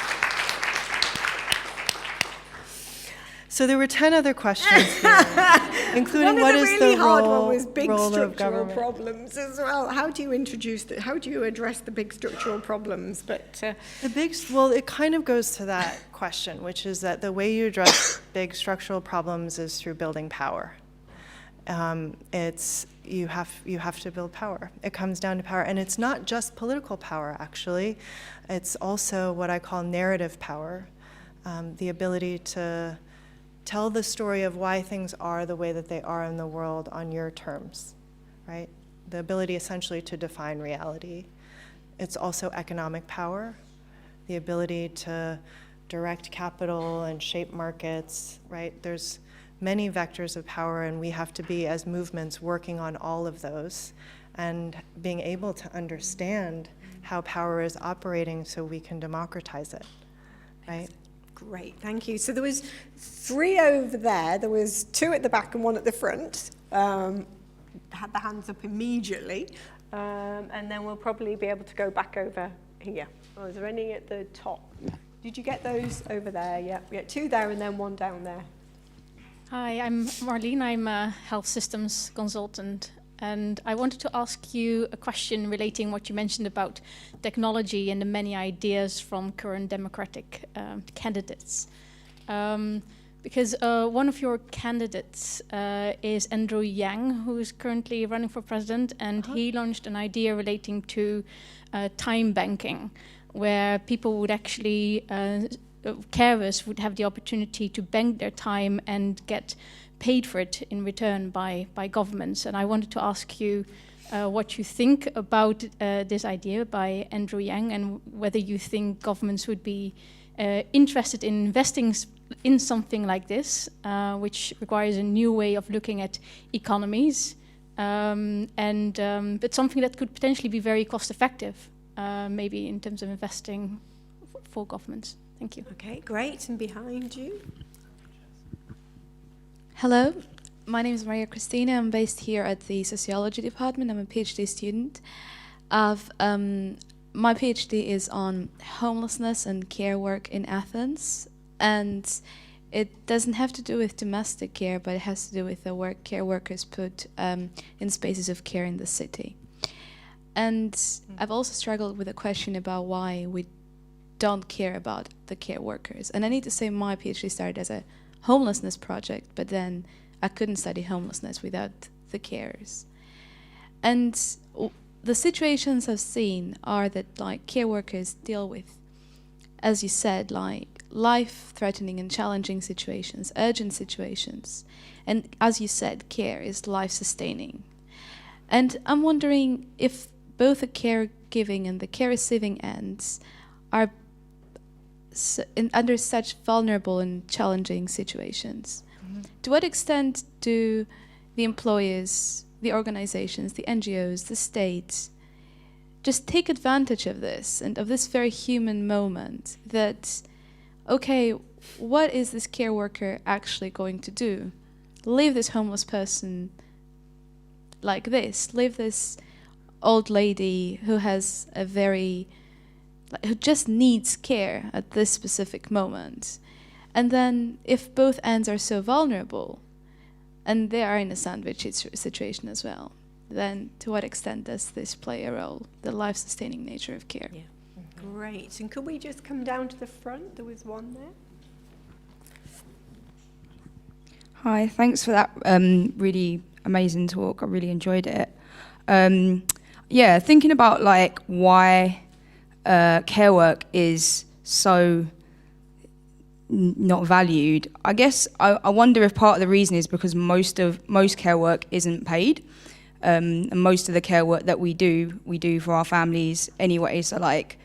So there were 10 other questions here, including what is really the hard one was big role of structural government. problems as well. How do you address the big structural problems? But Well, it kind of goes to that question, which is that the way you address big structural problems is through building power. You have to build power. It comes down to power, and it's not just political power. Actually, it's also what I call narrative power, the ability to tell the story of why things are the way that they are in the world on your terms, right? The ability essentially to define reality. It's also economic power, the ability to direct capital and shape markets, right? There's many vectors of power, and we have to be, as movements, working on all of those and being able to understand how power is operating so we can democratize it, right? great, thank you. So there was 3 over there. There was 2 at the back and 1 at the front. Had the hands up immediately. And then we'll probably be able to go back over here. Oh, is there any at the top? Did you get those over there? Yeah, 2 there and then 1 down there. Hi, I'm Marlene. I'm a health systems consultant. And I wanted to ask you a question relating what you mentioned about technology and the many ideas from current Democratic candidates. Because one of your candidates is Andrew Yang, who is currently running for president, and he launched an idea relating to time banking, where people would actually, carers would have the opportunity to bank their time and get paid for it in return by governments. And I wanted to ask you what you think about this idea by Andrew Yang, and whether you think governments would be interested in investing in something like this, which requires a new way of looking at economies, but something that could potentially be very cost effective, maybe in terms of investing for governments. Thank you. Okay, great. And behind you? Hello, my name is Maria Cristina. I'm based here at the Sociology Department. I'm a PhD student. My PhD is on homelessness and care work in Athens. And it doesn't have to do with domestic care, but it has to do with the work care workers put in spaces of care in the city. And I've also struggled with a question about why we don't care about the care workers. And I need to say my PhD started as a homelessness project, but then I couldn't study homelessness without the carers. And the situations I've seen are that like care workers deal with, as you said, like life-threatening and challenging situations, urgent situations. And as you said, care is life-sustaining. And I'm wondering if both the caregiving and the care receiving ends are under such vulnerable and challenging situations. Mm-hmm. To what extent do the employers, the organizations, the NGOs, the state just take advantage of this and of this very human moment that, okay, what is this care worker actually going to do? Leave this homeless person like this, leave this old lady who has who just needs care at this specific moment. And then if both ends are so vulnerable, and they are in a sandwich situation as well, then to what extent does this play a role, the life-sustaining nature of care? Yeah. Mm-hmm. Great. And could we just come down to the front? There was one there. Hi, thanks for that really amazing talk. I really enjoyed it. Thinking about like why care work is so not valued. I guess I wonder if part of the reason is because most care work isn't paid, and most of the care work that we do for our families anyway. So like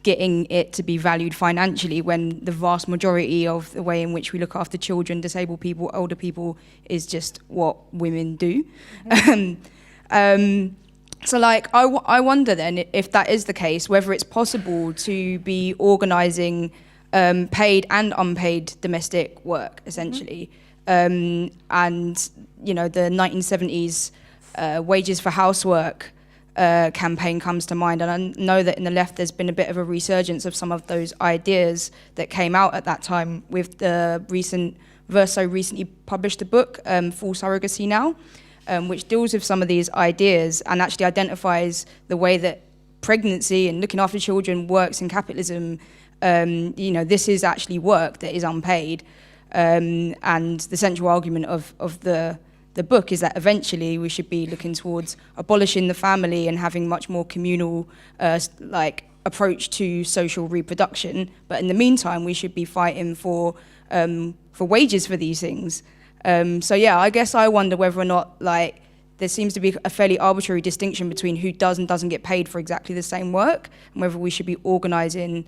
getting it to be valued financially when the vast majority of the way in which we look after children, disabled people, older people is just what women do. Mm-hmm. So like, I wonder then if that is the case, whether it's possible to be organising paid and unpaid domestic work, essentially. Mm-hmm. And, you know, the 1970s wages for housework campaign comes to mind. And I know that in the left there's been a bit of a resurgence of some of those ideas that came out at that time with the Verso recently published a book, Full Surrogacy Now, which deals with some of these ideas and actually identifies the way that pregnancy and looking after children works in capitalism. This is actually work that is unpaid. And the central argument of the book is that eventually we should be looking towards abolishing the family and having much more communal approach to social reproduction. But in the meantime, we should be fighting for wages for these things. I guess I wonder whether or not there seems to be a fairly arbitrary distinction between who does and doesn't get paid for exactly the same work, and whether we should be organising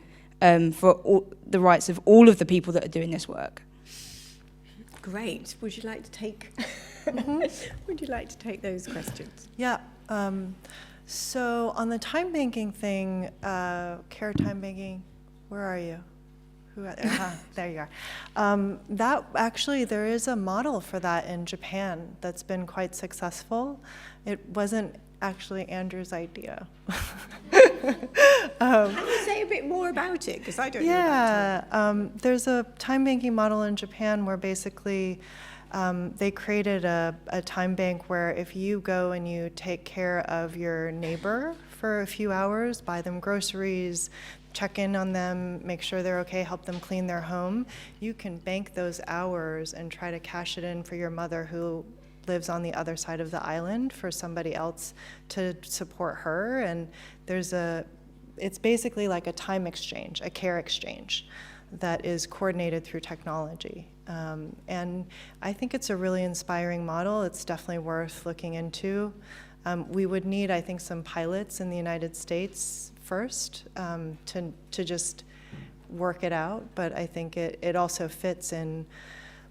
for the rights of all of the people that are doing this work. Great. Would you like to take? Would you like to take those questions? Yeah. So on the time banking thing, care time banking, where are you? There you are. That actually, there is a model for that in Japan that's been quite successful. It wasn't actually Andrew's idea. Can you say a bit more about it? Because I don't know about it. There's a time banking model in Japan where basically they created a time bank where if you go and you take care of your neighbor for a few hours, buy them groceries, check in on them, make sure they're okay, help them clean their home, you can bank those hours and try to cash it in for your mother who lives on the other side of the island, for somebody else to support her. And it's basically like a time exchange, a care exchange that is coordinated through technology. And I think it's a really inspiring model. It's definitely worth looking into. We would need, I think, some pilots in the United States first to just work it out, but I think it also fits in.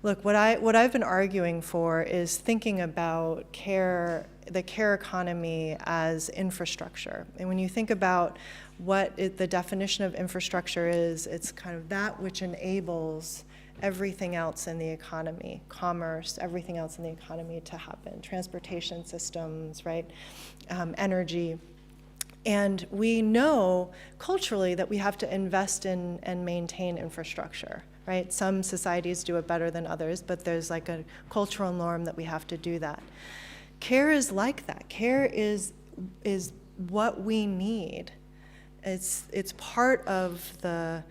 Look, what I've been arguing for is thinking about the care economy as infrastructure. And when you think about what the definition of infrastructure is, it's kind of that which enables everything else in the economy, commerce, everything else in the economy to happen, transportation systems, right, energy. And we know culturally that we have to invest in and maintain infrastructure, right? Some societies do it better than others, but there's like a cultural norm that we have to do that. Care is like that. Care is what we need. It's part of the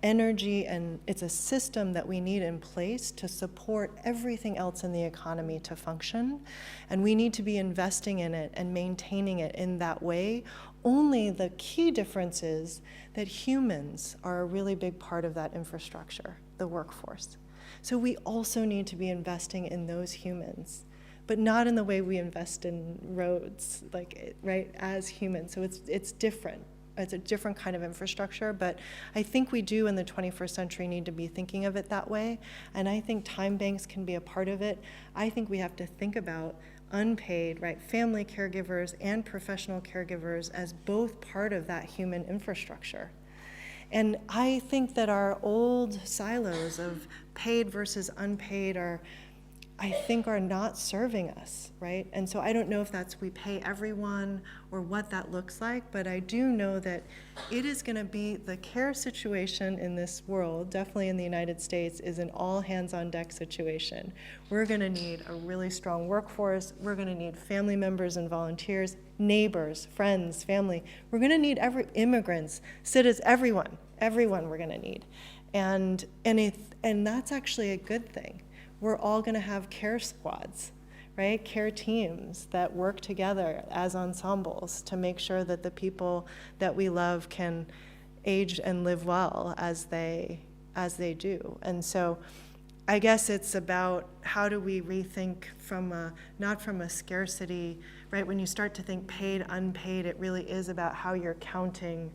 energy, and it's a system that we need in place to support everything else in the economy to function. And we need to be investing in it and maintaining it in that way. Only the key difference is that humans are a really big part of that infrastructure, the workforce. So we also need to be investing in those humans, but not in the way we invest in roads, like, right, as humans. So it's different. It's a different kind of infrastructure, but I think we do in the 21st century need to be thinking of it that way, and I think time banks can be a part of it. I think we have to think about unpaid, right, family caregivers and professional caregivers as both part of that human infrastructure. And I think that our old silos of paid versus unpaid are not serving us, right? And so I don't know if that's we pay everyone or what that looks like, but I do know that it is going to be the care situation in this world, definitely in the United States, is an all hands on deck situation. We're going to need a really strong workforce. We're going to need family members and volunteers, neighbors, friends, family. We're going to need immigrants, citizens, everyone we're going to need. And that's actually a good thing. We're all going to have care squads, right? Care teams that work together as ensembles to make sure that the people that we love can age and live well as they do. And so I guess it's about how do we rethink not from a scarcity, right? When you start to think paid, unpaid, it really is about how you're counting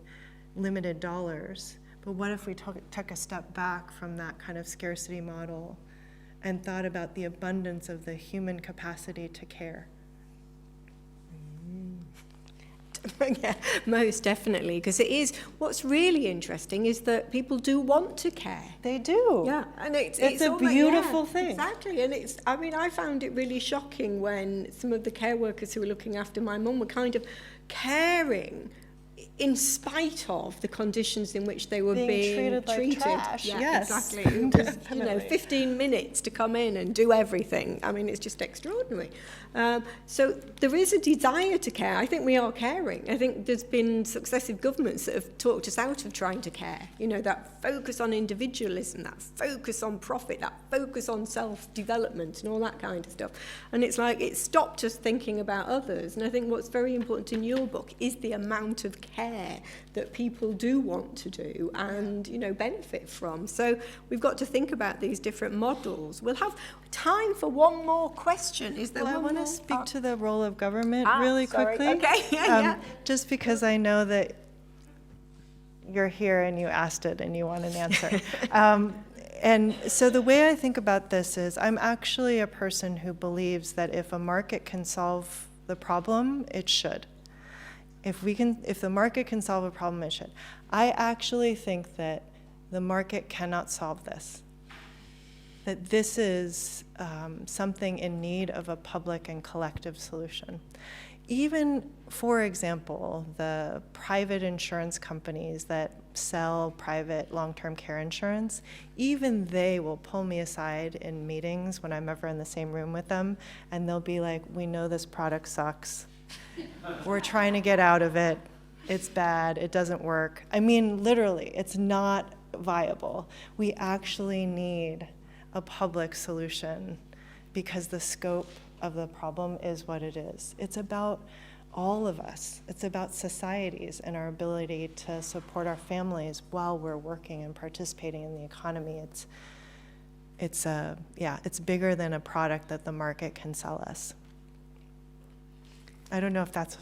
limited dollars. But what if we took a step back from that kind of scarcity model and thought about the abundance of the human capacity to care? Yeah, most definitely, because it is, what's really interesting is that people do want to care. They do. Yeah, and it's a almost, beautiful yeah, thing. Exactly, and I found it really shocking when some of the care workers who were looking after my mum were kind of caring in spite of the conditions in which they were being treated like trash. Yeah, Yes, exactly. It was, 15 minutes to come in and do everything. I mean, it's just extraordinary. So there is a desire to care. I think we are caring. I think there's been successive governments that have talked us out of trying to care. You know, that focus on individualism, that focus on profit, that focus on self-development and all that kind of stuff. And it's like it stopped us thinking about others. And I think what's very important in your book is the amount of care that people do want to do and, benefit from. So we've got to think about these different models. We'll have time for one more question. Is there one more? I want to speak to the role of government really sorry. quickly. Okay, yeah. Just because I know that you're here and you asked it and you want an answer. And so the way I think about this is I'm actually a person who believes that if a market can solve the problem, it should. If the market can solve a problem, it should. I actually think that the market cannot solve this. That this is something in need of a public and collective solution. even, for example, the private insurance companies that sell private long-term care insurance, even they will pull me aside in meetings when I'm ever in the same room with them, and they'll be like, we know this product sucks. We're trying to get out of it. It's bad. It doesn't work. I mean, literally, it's not viable. We actually need a public solution because the scope of the problem is what it is. It's about all of us. It's about societies and our ability to support our families while we're working and participating in the economy. It's bigger than a product that the market can sell us. I don't know if that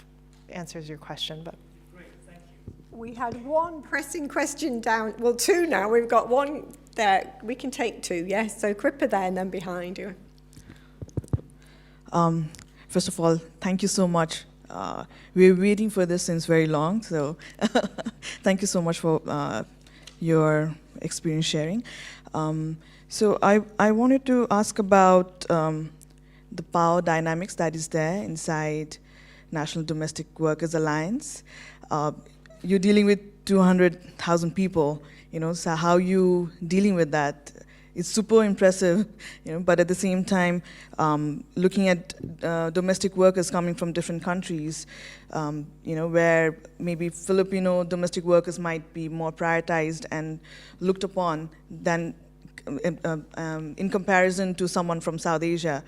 answers your question, but. Great, thank you. We had one pressing question down, well, two now. We've got one there. We can take two, yes? So Kripa there and then behind you. First of all, thank you so much. We're waiting for this since very long, so thank you so much for your experience sharing. So I wanted to ask about the power dynamics that is there inside National Domestic Workers Alliance. You're dealing with 200,000 people, so how you dealing with that? It's super impressive, but at the same time, looking at domestic workers coming from different countries, where maybe Filipino domestic workers might be more prioritized and looked upon than in comparison to someone from South Asia,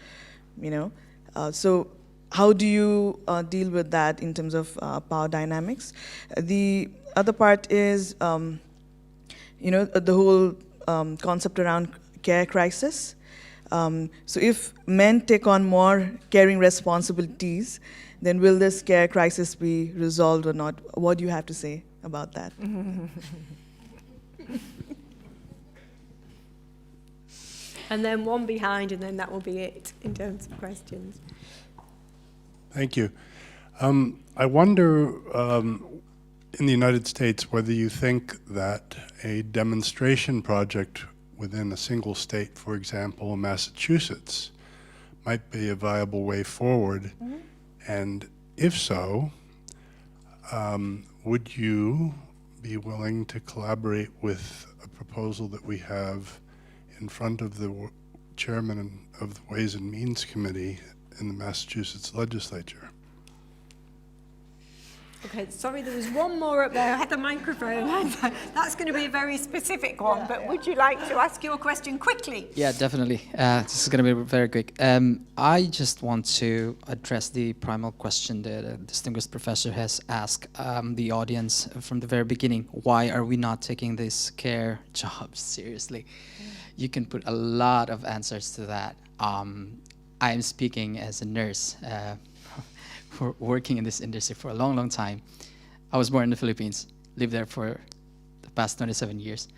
so how do you deal with that in terms of power dynamics? The other part is, the whole concept around care crisis. So if men take on more caring responsibilities, then will this care crisis be resolved or not? What do you have to say about that? And then one behind, and then that will be it in terms of questions. Thank you. I wonder, in the United States, whether you think that a demonstration project within a single state, for example, Massachusetts, might be a viable way forward. Mm-hmm. And if so, would you be willing to collaborate with a proposal that we have in front of the chairman of the Ways and Means Committee in the Massachusetts legislature? Okay, sorry, there was one more up there. I had the microphone. That's going to be a very specific one, but would you like to ask your question quickly? Yeah, definitely. This is going to be very quick. I just want to address the primal question that a distinguished professor has asked the audience from the very beginning. Why are we not taking these care jobs seriously? You can put a lot of answers to that. I am speaking as a nurse. For working in this industry for a long, long time. I was born in the Philippines, lived there for the past 27 years,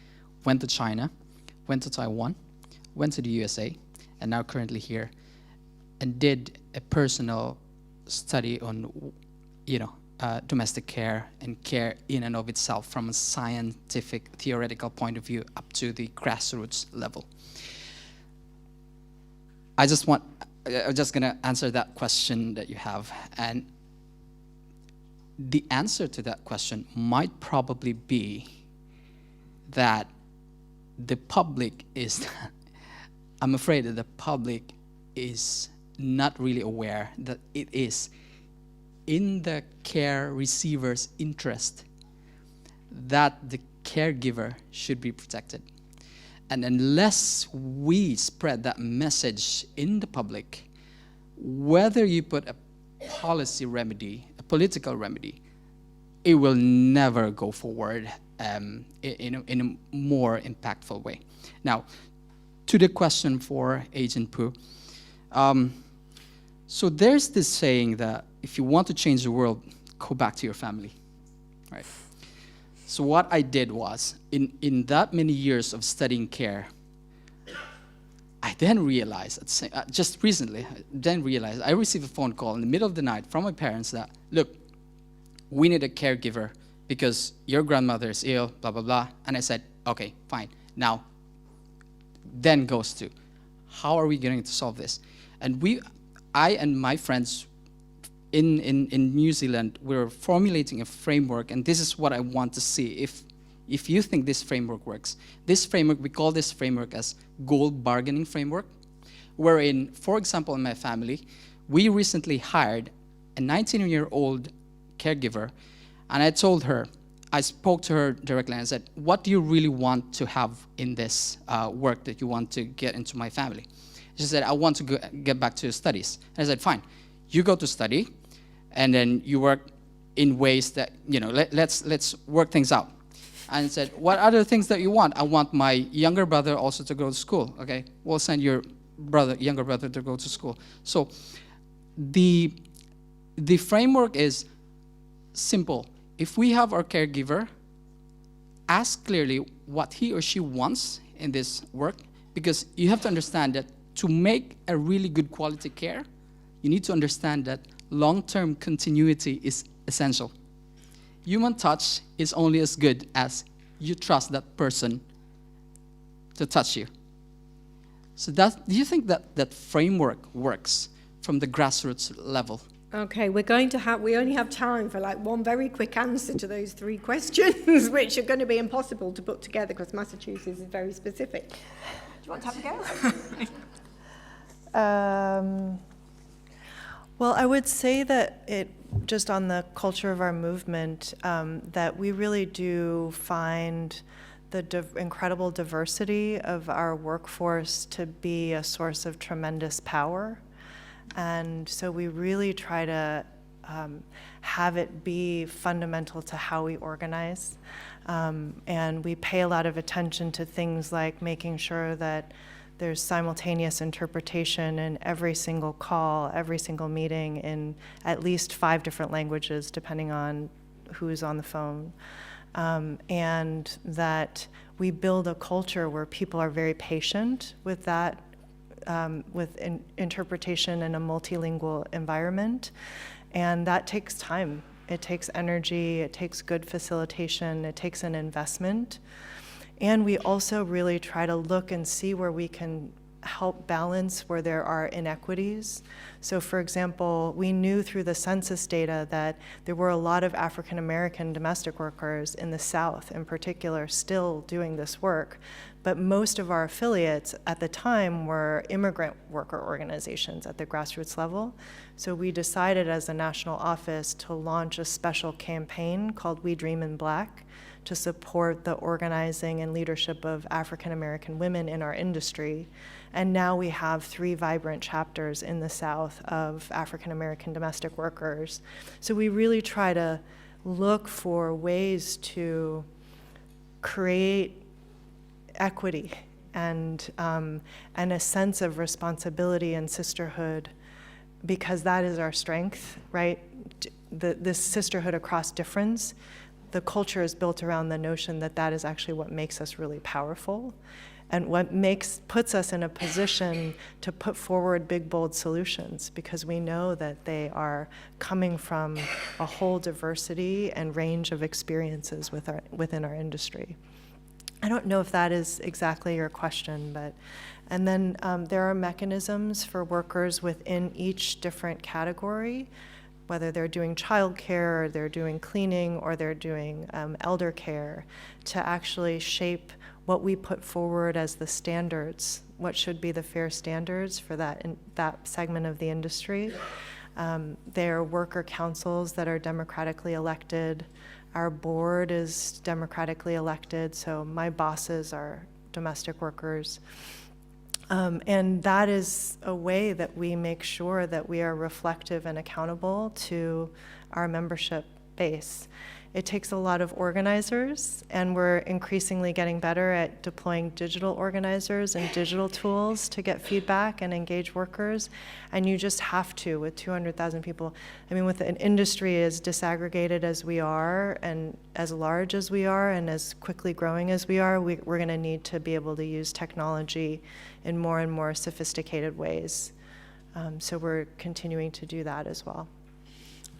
went to China, went to Taiwan, went to the USA, and now currently here, and did a personal study on, domestic care and care in and of itself from a scientific, theoretical point of view up to the grassroots level. I'm just going to answer that question that you have. And the answer to that question might probably be that the public is, I'm afraid that the public is not really aware that it is in the care receiver's interest that the caregiver should be protected. And unless we spread that message in the public, whether you put a policy remedy, a political remedy, it will never go forward in a more impactful way. Now, to the question for Agent Poo. So there's this saying that if you want to change the world, go back to your family, right? So what I did was, in that many years of studying care, I then realized, just recently, I received a phone call in the middle of the night from my parents that, look, we need a caregiver because your grandmother is ill, blah, blah, blah. And I said, okay, fine. Now, then goes to, how are we going to solve this? And I and my friends in New Zealand, we're formulating a framework, and this is what I want to see. If you think this framework works, this framework, we call this framework as gold bargaining framework, wherein, for example, in my family, we recently hired a 19-year-old caregiver, and I told her, I spoke to her directly and I said, what do you really want to have in this work that you want to get into my family? She said, I want to get back to studies. And I said, fine, you go to study, and then you work in ways that, let's work things out. And I said, what other things that you want? I want my younger brother also to go to school. Okay, we'll send your younger brother to go to school. So the framework is simple. If we have our caregiver, ask clearly what he or she wants in this work, because you have to understand that to make a really good quality care, you need to understand that long-term continuity is essential. Human touch is only as good as you trust that person to touch you. So do you think that framework works from the grassroots level? Okay, we only have time for like one very quick answer to those three questions, which are going to be impossible to put together because Massachusetts is very specific. Do you want to have a go? Well, I would say that just on the culture of our movement, that we really do find the incredible diversity of our workforce to be a source of tremendous power. And so we really try to have it be fundamental to how we organize. And we pay a lot of attention to things like making sure that there's simultaneous interpretation in every single call, every single meeting in at least 5 different languages, depending on who's on the phone. And that we build a culture where people are very patient with that, with interpretation in a multilingual environment. And that takes time. It takes energy, it takes good facilitation, it takes an investment. And we also really try to look and see where we can help balance where there are inequities. So for example, we knew through the census data that there were a lot of African American domestic workers in the South in particular still doing this work, but most of our affiliates at the time were immigrant worker organizations at the grassroots level. So we decided as a national office to launch a special campaign called We Dream in Black to support the organizing and leadership of African American women in our industry. And now we have 3 vibrant chapters in the South of African American domestic workers. So we really try to look for ways to create equity and a sense of responsibility and sisterhood, because that is our strength, right? This sisterhood across difference. The culture is built around the notion that that is actually what makes us really powerful and what puts us in a position to put forward big, bold solutions, because we know that they are coming from a whole diversity and range of experiences within our industry. I don't know if that is exactly your question, but, and then there are mechanisms for workers within each different category, whether they're doing childcare, or they're doing cleaning, or they're doing elder care, to actually shape what we put forward as the standards, what should be the fair standards for that segment of the industry. There are worker councils that are democratically elected. Our board is democratically elected, so my bosses are domestic workers. And that is a way that we make sure that we are reflective and accountable to our membership base. It takes a lot of organizers, and we're increasingly getting better at deploying digital organizers and digital tools to get feedback and engage workers. And you just have to, with 200,000 people. I mean, with an industry as disaggregated as we are, and as large as we are, and as quickly growing as we are, we're going to need to be able to use technology in more and more sophisticated ways. So we're continuing to do that as well.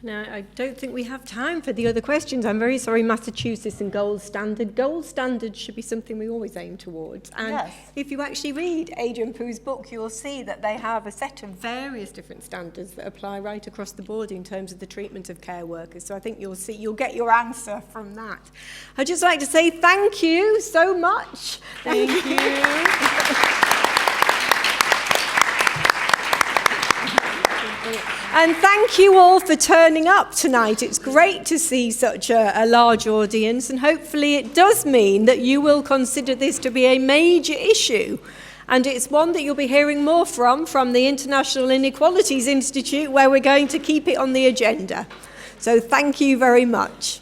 Now, I don't think we have time for the other questions. I'm very sorry, Massachusetts and gold standard. Gold standard should be something we always aim towards. And Yes. if you actually read Adrian Poo's book, you'll see that they have a set of various different standards that apply right across the board in terms of the treatment of care workers. So I think you'll get your answer from that. I'd just like to say thank you so much. Thank you. And thank you all for turning up tonight. It's great to see such a large audience, and hopefully it does mean that you will consider this to be a major issue. And it's one that you'll be hearing more from the International Inequalities Institute, where we're going to keep it on the agenda. So thank you very much.